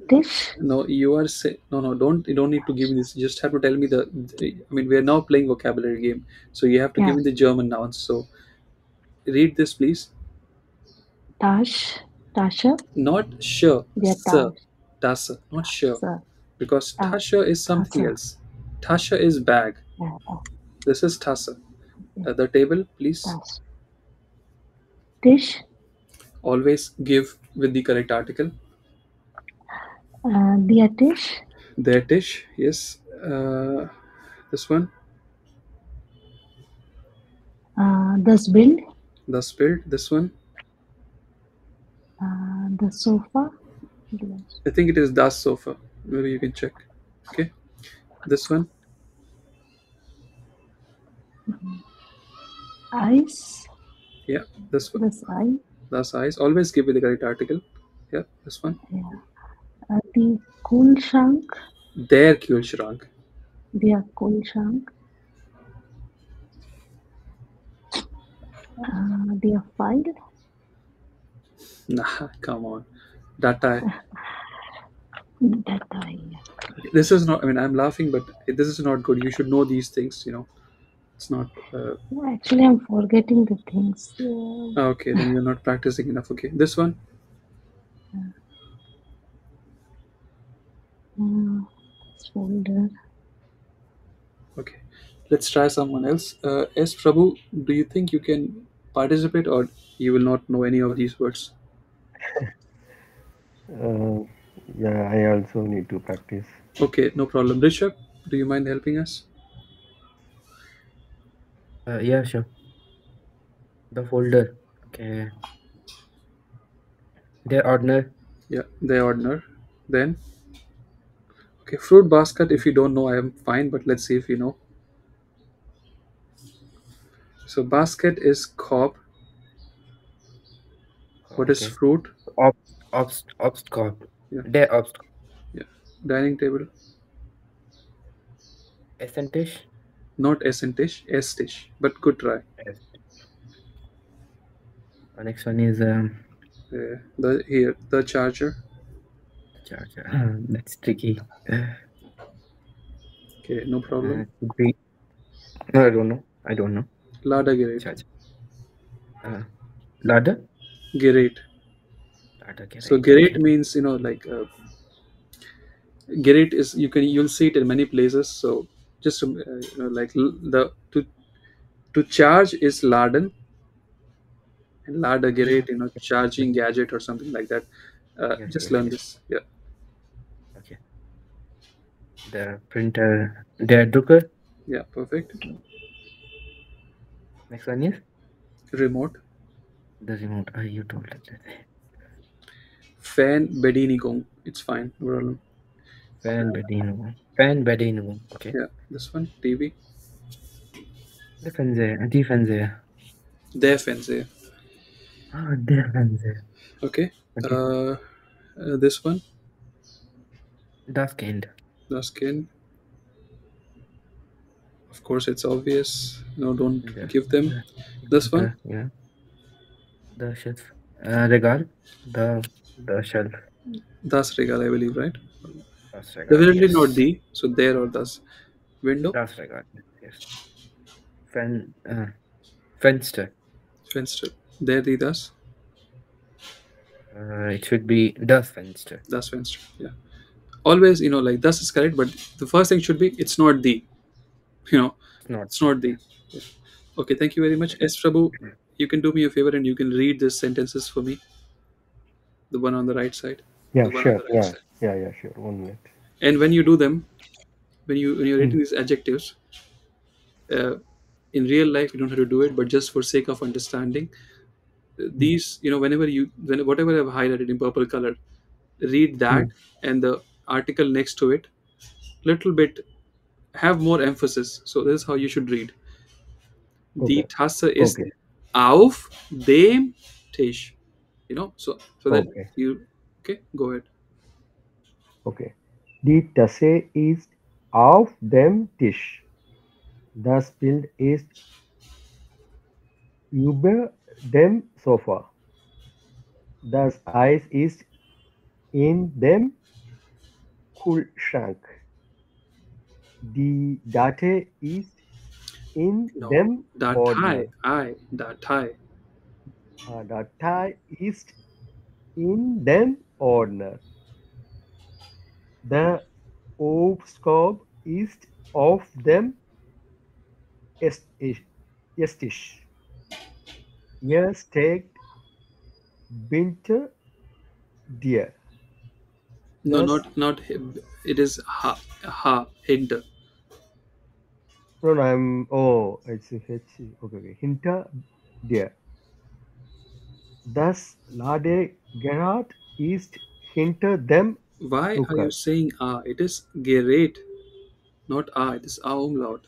No, you are say no, no. Don't you don't need to give me this. You just have to tell me I mean, we are now playing vocabulary game, so you have to give Yeah, me the German nouns. So read this, please. Tasha, Not sure, der sir, Tash, Tasse, not sure, Tasha, because Ta, Tasche is something Tasha, else. Tasche is bag. yeah, This is Tasse. yeah, The table, please. Tash. Dish, Always give with the correct article. der Tisch, Their dish, yes. This one, das Bild, the spilled. This one, the sofa, I think it is das sofa. Maybe you can check. Okay, this one, Eis, yeah, this one, das Ei, the size. Always give with the correct article. Yeah, this one. ja, die Kühlschrank, Der Kühlschrank. der Kühlschrank, der Pfeil, Nah, come on. Data. that Ei. This is not. I mean, I'm laughing, but this is not good. You should know these things. It's not. Actually, I'm forgetting the things. Okay, then you're not practicing enough. Okay, this one. Folder. Okay, let's try someone else. S. Prabhu, do you think you can participate, or you will not know any of these words? Uh, yeah, I also need to practice. Okay, no problem. Rishabh, do you mind helping us? Yeah, sure. The folder. Okay. The ordner. Yeah, the ordner. Then, okay, fruit basket. If you don't know, I am fine, but let's see if you know. So, basket is cob. What is Okay. fruit? Obstkorb. Yeah, Der Obstkorb. yeah. Dining table. Essentisch. Not Essentish, Estish, but good try. Yes. The next one is The charger. charger. That's tricky. Okay, no problem. Could be. No, I don't know. I don't know. Lada gerate. Charger. Ladder. Gerate. Ladder So garage. gerate Okay. means like gerate is you'll see it in many places. So just like the to charge is laden, and lada gerate Okay. charging gadget or something like that. Yes. Just Yes. learn Yes. this. Yeah, Okay. The printer. Der Drucker. yeah, perfect. Next one is Remote. the remote. You told us that. Fan Bedinigung. It's fine. No problem. Fan Bedinung. Okay. Yeah, this one TV. Die Fernseher. Their fancy. Ah, der Fernseher. Okay. Okay. This one. Das Kind. The skin. Of course, it's obvious. No, don't The, give them. the This one. computer. Yeah. The shelf. Regal. The shelf. Das regal, I believe, right? Das Regal. Definitely not Yes. the. So there or das. Window. Das Regal. Yes. Fen. Fenster. Fenster. There the das. It should be das Fenster. Das Fenster. Yeah. Always, like das is correct, but the first thing should be it's not the. You know, It's not. it's not Yeah. the. Yeah. Okay, thank you very much. S. Prabhu, you can do me a favor and you can read these sentences for me. The one on the right side. Yeah, sure. Yeah, sure. 1 minute. And when you do them, when you're Hmm. reading these adjectives, uh, in real life you don't have to do it, but just for sake of understanding, Hmm. these whatever I've highlighted in purple color, read Hmm. that and the article next to it little bit, have more emphasis. So this is how you should read. Die Okay. Tasse ist Okay. auf dem Tisch. So that Okay. you, okay, go ahead. Okay. Die Tasse ist auf dem Tisch. Das Bild ist über dem Sofa. Das Eis ist in dem Kühlschrank. Die Datei ist in No, dem Datei, Ordner. Datei. Datei ist in dem Ordner. Der Obstkorb ist auf dem Esstisch. Esstisch. Hier steckt hinter dir. No, Das, not it is ha hinter. no, no, it's a H. Okay, okay. Hinter dir. Das Ladegerät ist hinter dem Why are you Drucker. saying It is Gerät, not It is umlaut.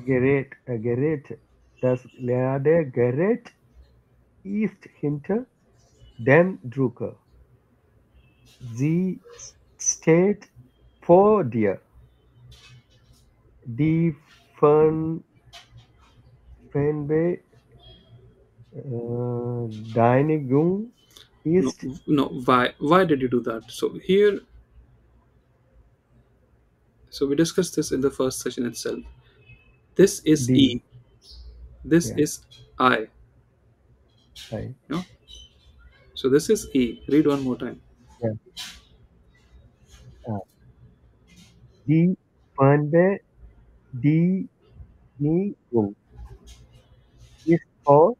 Gerät. Das Ladegerät ist hinter dem Drucker. Sie steht vor dir. Die Fernbe Reinigung No, ist no. Why did you do that? So here, so we discussed this in the first session itself. This is die, E. This ja, is I. I, You know. So this is E. Read one more time. ja, ah. Die Fernbedienung ist vor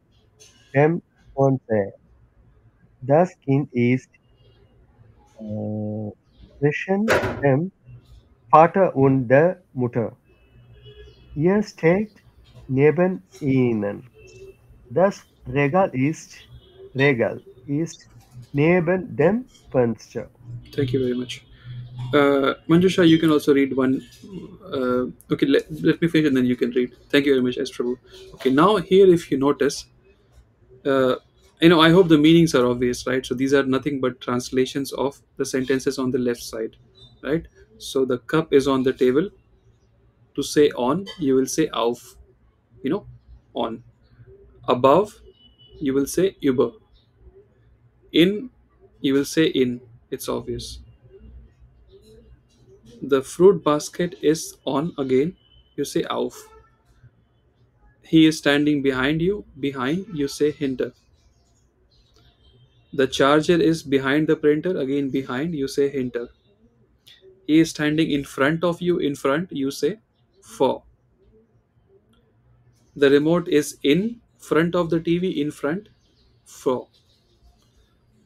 dem Fernseher. Das Kind ist zwischen dem Vater und der Mutter. Ihr steht neben ihnen. Das Regal ist neben dem Fenster. Thank you very much. Manjusha, you can also read one. Okay, let me finish and then you can read. Thank you very much, S. Prabhu. Okay, now here, if you notice, uh, I hope the meanings are obvious, right? So these are nothing but translations of the sentences on the left side, right? So the cup is on the table. To say on, you will say auf, on. Above, you will say über. In, you will say in. It's obvious. The fruit basket is on again. You say auf. He is standing behind you. Behind, you say hinter. The charger is behind the printer. Again, behind, you say hinter. He is standing in front of you. In front, you say for. The remote is in front of the TV. In front, for.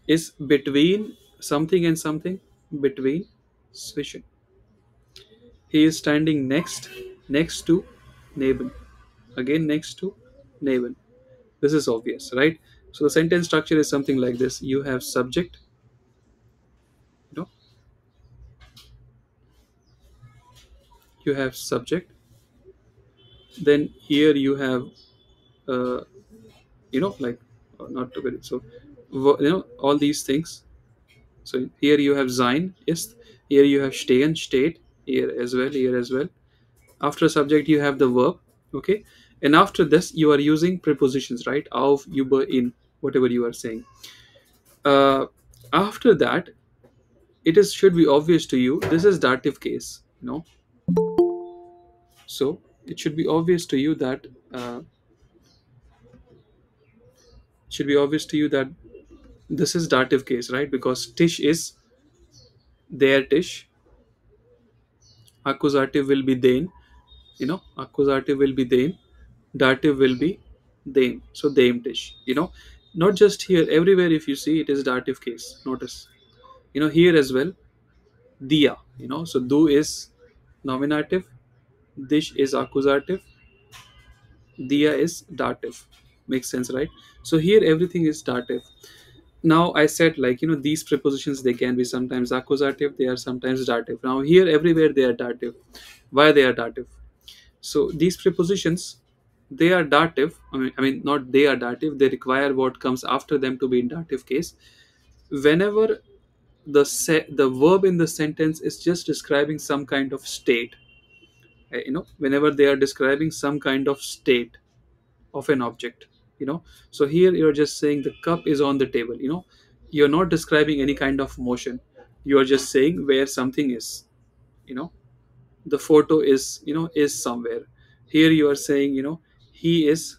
Is between something and something. Between, zwischen. He is standing next to neben. Again, next to neben. This is obvious, right? So the sentence structure is something like this. You have subject, you know, you have subject. Then here you have, uh, like not to very so, all these things. So here you have sein ist. Here you have stehen steht. Here as well. Here as well. After subject you have the verb. Okay, and after this you are using prepositions, right? Auf, über, in, whatever you are saying. Uh, After that, it is should be obvious to you. This is dative case, so it should be obvious to you that should be obvious to you that this is dative case, right? Because tish is their tish, accusative will be then, accusative will be then, dative will be them. So them tish, not just here, everywhere if you see it is dative case. Notice, here as well, dia, so do is nominative, dish is accusative, dia is dative. Makes sense, right? So here everything is dative. Now I said, like, these prepositions, they can be sometimes accusative, they are sometimes dative. Now here everywhere they are dative. Why they are dative? So these prepositions, they are dative. I mean, not they are dative. They require what comes after them to be in dative case. Whenever the verb in the sentence is just describing some kind of state, whenever they are describing some kind of state of an object, so here you're just saying the cup is on the table. You're not describing any kind of motion. You are just saying where something is. you know the photo is somewhere. Here you are saying, he is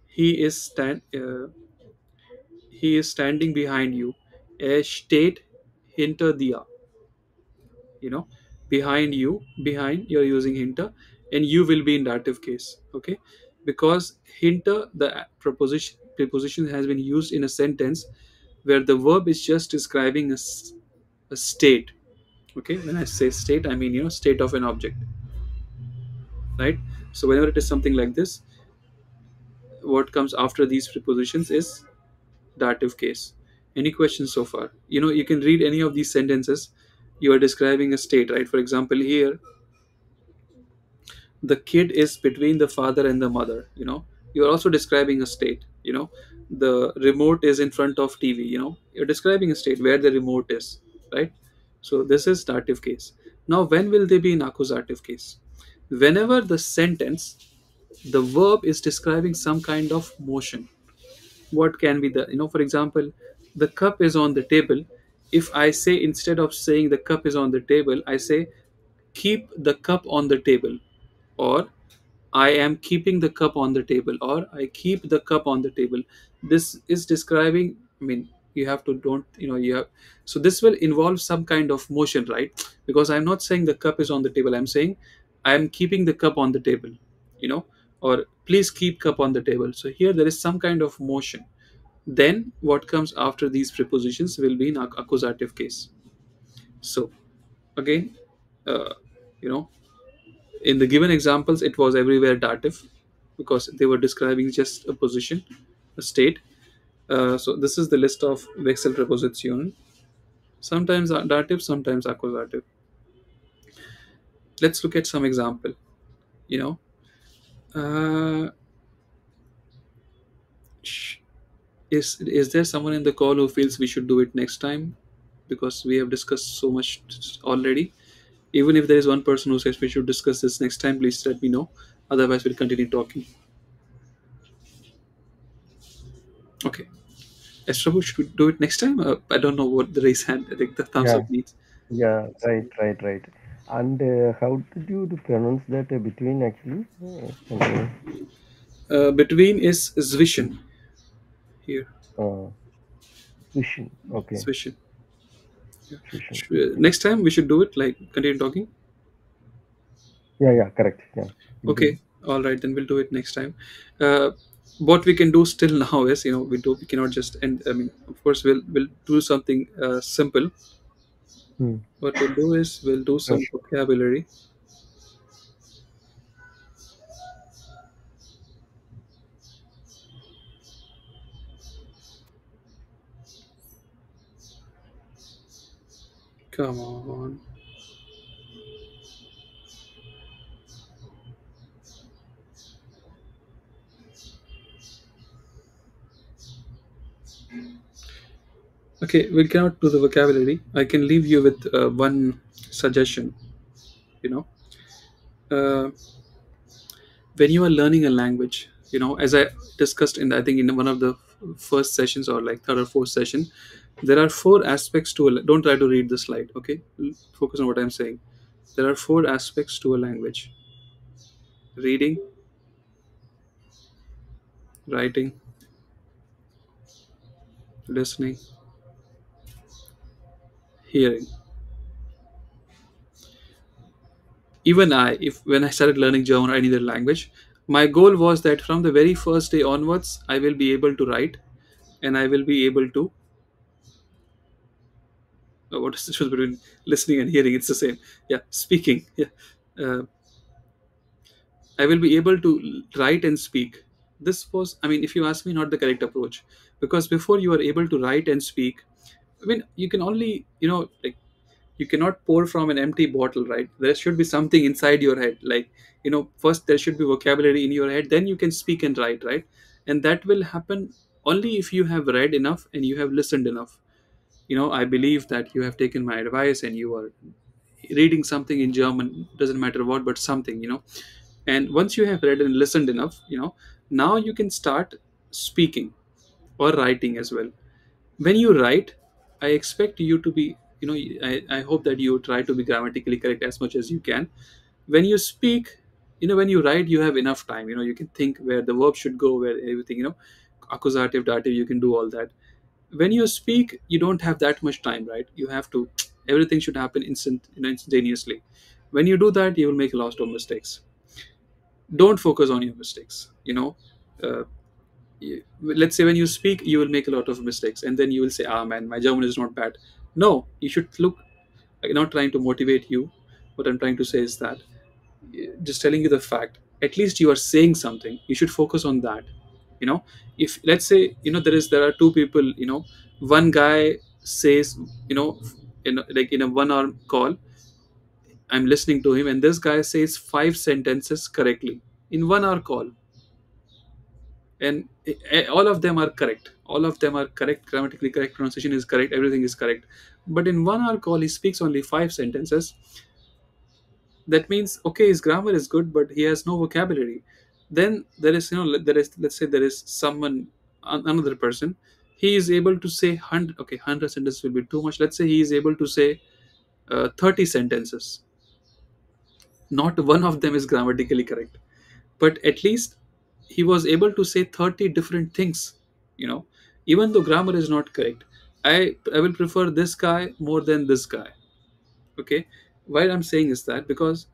he is standing behind you. A state hinter dia. you know behind you're using hinter, and you will be in dative case. Okay, because hinter, the preposition has been used in a sentence where the verb is just describing a state. Okay, when I say state, I mean, state of an object, right? So whenever it is something like this, what comes after these prepositions is dative case. Any questions so far? You can read any of these sentences. You are describing a state, right? For example, here, the kid is between the father and the mother. You're also describing a state. The remote is in front of TV. You're describing a state where the remote is, right? So this is dative case. Now, when will they be in accusative case? Whenever the sentence, the verb is describing some kind of motion. What can be the, for example, the cup is on the table. If I say, instead of saying the cup is on the table, I say keep the cup on the table, or I am keeping the cup on the table, or I keep the cup on the table. This is describing, you have to don't, you have, so this will involve some kind of motion, right? Because I'm not saying the cup is on the table, I'm saying I am keeping the cup on the table, you know, or please keep cup on the table. So here there is some kind of motion. Then what comes after these prepositions will be in accusative case. So again, uh, you know, in the given examples, it was everywhere dative because they were describing just a position, a state. So this is the list of Wechselpräpositionen. Sometimes dative, sometimes accusative. Let's look at some example. You know, uh, sh- is there someone in the call who feels we should do it next time? Because we have discussed so much already. Even if there is one person who says we should discuss this next time, please let me know. Otherwise, we'll continue talking. Okay. Estrabo, should we do it next time? I don't know what the raise hand, I think the thumbs Yeah, up means. yeah, right, right, right. And how did you pronounce that between actually? Can Between is zwischen here. Vision. Okay, Zwischen. Yeah. vision. Next time we should do it like continue talking. Yeah, yeah, correct. Yeah, we'll do. Okay. All right, then we'll do it next time. Uh, what we can do still now is, we cannot just end. I mean, of course, we'll do something simple. Hmm. What we'll do is we'll do Sure, some sure. vocabulary. Come on. Okay, we cannot do the vocabulary. I can leave you with one suggestion. You know, uh, when you are learning a language, as I discussed in, I think, in one of the first sessions, or like third or fourth session, there are four aspects to don't try to read the slide. Okay, focus on what I'm saying. There are four aspects to a language: reading, writing, listening, hearing. Even if when I started learning German or any other language, my goal was that from the very first day onwards, I will be able to write, and I will be able to, what is the difference between listening and hearing? It's the same. Yeah, speaking. Yeah. uh, I will be able to write and speak. This was, I mean, if you ask me, not the correct approach, because before you are able to write and speak, I mean, you can only, like, You cannot pour from an empty bottle, right? There should be something inside your head. Like, first there should be vocabulary in your head, then you can speak and write, right? And that will happen only if you have read enough and you have listened enough. I believe that you have taken my advice and you are reading something in German, doesn't matter what, but something, and once you have read and listened enough, now you can start speaking or writing as well. When you write, I expect you to be, I hope that you try to be grammatically correct as much as you can. When you speak, when you write, you have enough time, you can think where the verb should go, where everything, accusative, dative, you can do all that. When you speak, you don't have that much time, right? You have to, everything should happen instantaneously. When you do that, you will make a lot of mistakes. Don't focus on your mistakes, uh, let's say when you speak, you will make a lot of mistakes, and then you will say, ah man, my German is not bad. No, you should look, I'm not trying to motivate you. What I'm trying to say is that, just telling you the fact, at least you are saying something, you should focus on that. you know if, let's say, there are two people, one guy says, like in a 1 hour call, I'm listening to him, and this guy says 5 sentences correctly in 1 hour call, and all of them are correct, all of them are correct, grammatically correct, pronunciation is correct, everything is correct. But in 1 hour call he speaks only 5 sentences. That means, okay, his grammar is good, but he has no vocabulary. Then there is, there is, let's say there is someone, another person, he is able to say 100, okay, 100 sentences will be too much, let's say he is able to say 30 sentences. Not one of them is grammatically correct, but at least he was able to say 30 different things, you know even though grammar is not correct. I will prefer this guy more than this guy. Okay, why I'm saying is that, because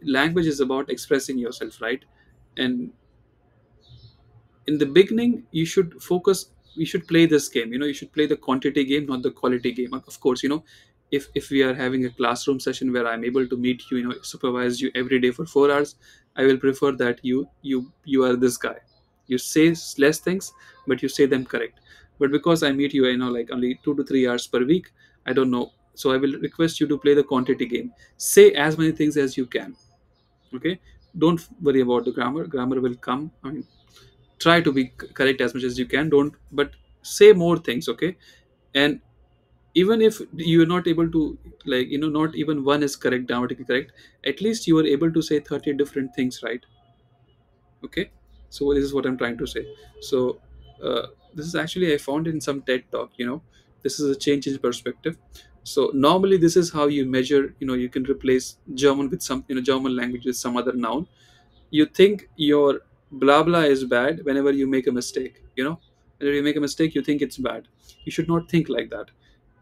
language is about expressing yourself, right? And in the beginning, you should focus, you should play this game, you should play the quantity game, not the quality game. Of course, if we are having a classroom session where I'm able to meet you, supervise you every day for 4 hours, I will prefer that you are this guy. You say less things, but you say them correct. But because I meet you, like only 2 to 3 hours per week, I don't know, so I will request you to play the quantity game. Say as many things as you can. Okay, don't worry about the grammar. Grammar will come. I mean, try to be correct as much as you can, don't, but say more things. Okay, and even if you're not able to, like, not even one is correct, grammatically correct, at least you are able to say 30 different things, right? Okay, so this is what I'm trying to say. So this is actually, I found in some TED talk, this is a change in perspective. So normally this is how you measure, you can replace German with some, German language with some other noun. You think your blah blah is bad whenever you make a mistake. Whenever you make a mistake, you think it's bad. You should not think like that.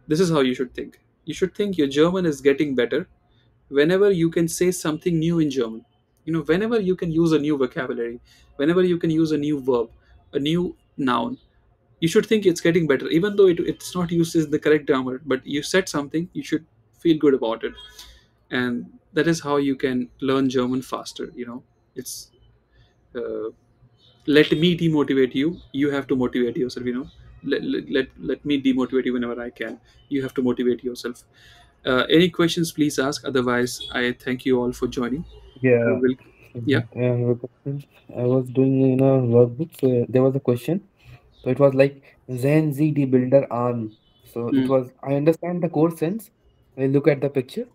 This is how you should think. You should think your German is getting better whenever you can say something new in German. Whenever you can use a new vocabulary, whenever you can use a new verb, a new noun, you should think it's getting better, even though it's not used as the correct grammar, but you said something, you should feel good about it. And that is how you can learn German faster. It's uh, let me demotivate you, you have to motivate yourself. Let me demotivate you whenever I can, you have to motivate yourself. Any questions, please ask, otherwise I thank you all for joining. Yeah. Will Yeah. I have a question. I was doing in a workbook, so there was a question. So it was like Zen Z D builder on. So it Mm. was, I understand the core sense. I look at the picture,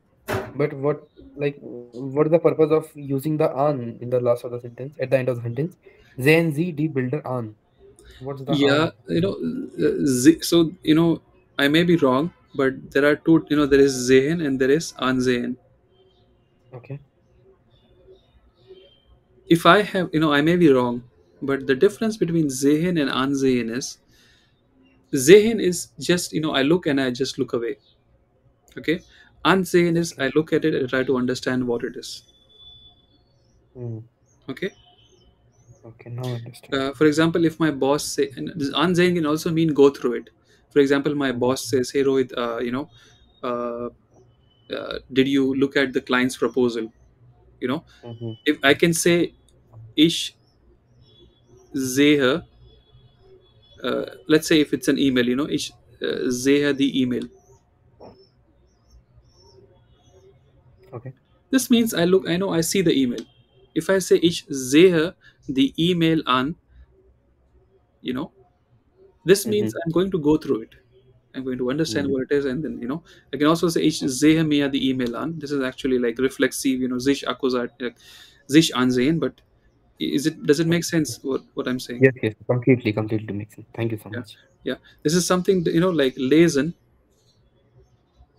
but what's the purpose of using the on in the last of the sentence, at the end of the sentence? Zen Z D builder on. What's the Yeah, on? so I may be wrong, but there are two, there is Zehen and there is Ansehen. Okay. If I have, I may be wrong, but the difference between Zehen and Ansehen is, Zehen is just, I look and I just look away. Okay, Ansehen is, Okay. I look at it and try to understand what it is. Hmm. Okay. Okay, now I understand. For example, if my boss say, and this Ansehen can also mean go through it. For example, my Mm-hmm. boss says, hey Rohit, uh, did you look at the client's proposal? you know Mm-hmm. if I can say, ich sehe, let's say if it's an email, ich sehe the email. Okay. This means I know, I see the email. If I say ich sehe the email an, you know, this Mm-hmm. means I'm going to go through it. I'm going to understand Mm. what it is, and then I can also say ich sehe mir die E-Mail an. This is actually like reflexive, sich Akkusat, like, sich ansehen. But does it make sense what I'm saying? Yes, yes, completely, completely makes sense. Thank you so Yeah, much. yeah. This is something that, like lesen,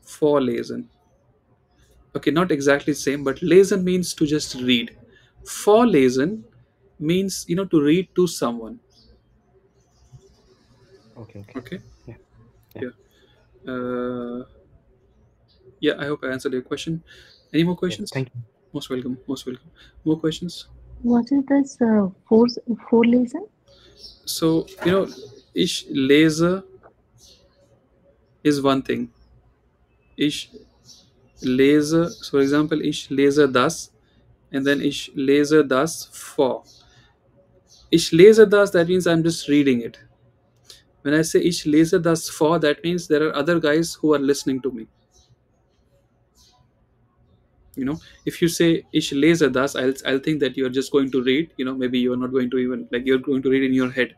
vorlesen. Okay, not exactly the same, but lesen means to just read. Vorlesen means to read to someone. Okay, okay. Okay, Yeah, yeah, yeah. Yeah, I hope I answered your question. Any more yes. questions? Thank you. Most welcome. Most welcome. More questions? What is this four lesson? So, ich lese is one thing. Ich lese, so for example, ich lese das, and then ich lese das vor. Ich lese das, that means I'm just reading it. When I say ich lese das vor, that means there are other guys who are listening to me. If you say ich lese das, I'll think that you're just going to read. Maybe you're not going to even, like, you're going to read in your head.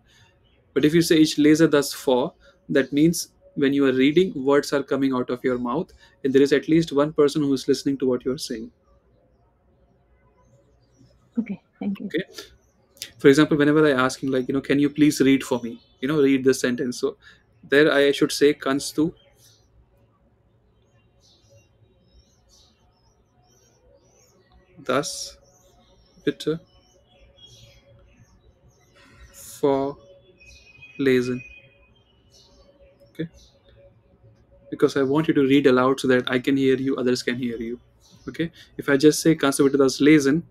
But if you say ich lese das vor, that means when you are reading, words are coming out of your mouth, and there is at least one person who is listening to what you are saying. Okay, thank you. Okay. For example, whenever I ask him, like, can you please read for me? Read this sentence. So there I should say, kannst du das bitte vorlesen? Okay. Because I want you to read aloud so that I can hear you, others can hear you. Okay. If I just say kannst du bitte das lesen,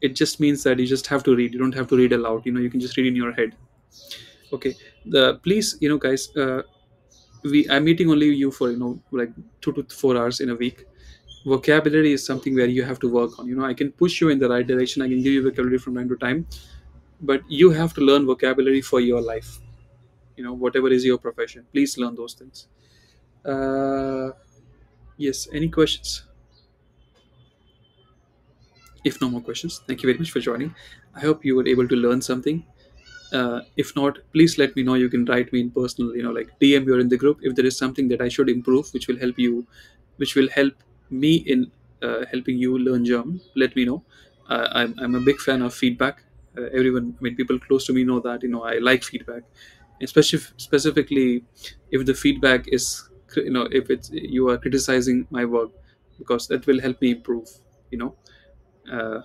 it just means that you just have to read. You don't have to read aloud. You can just read in your head. Okay. The please, guys, I'm meeting only you for like 2 to 4 hours in a week. Vocabulary is something where you have to work on. I can push you in the right direction. I can give you vocabulary from time to time, but you have to learn vocabulary for your life. Whatever is your profession, please learn those things. Yes, any questions? If no more questions, thank you very much for joining. I hope you were able to learn something. If not, please let me know. You can write me in personal, like DM you or in the group if there is something that I should improve, which will help you, which will help me in helping you learn German. Let me know. I'm a big fan of feedback. Everyone, I mean, people close to me know that I like feedback, especially specifically if the feedback is if it's you are criticizing my work, because that will help me improve. Yeah.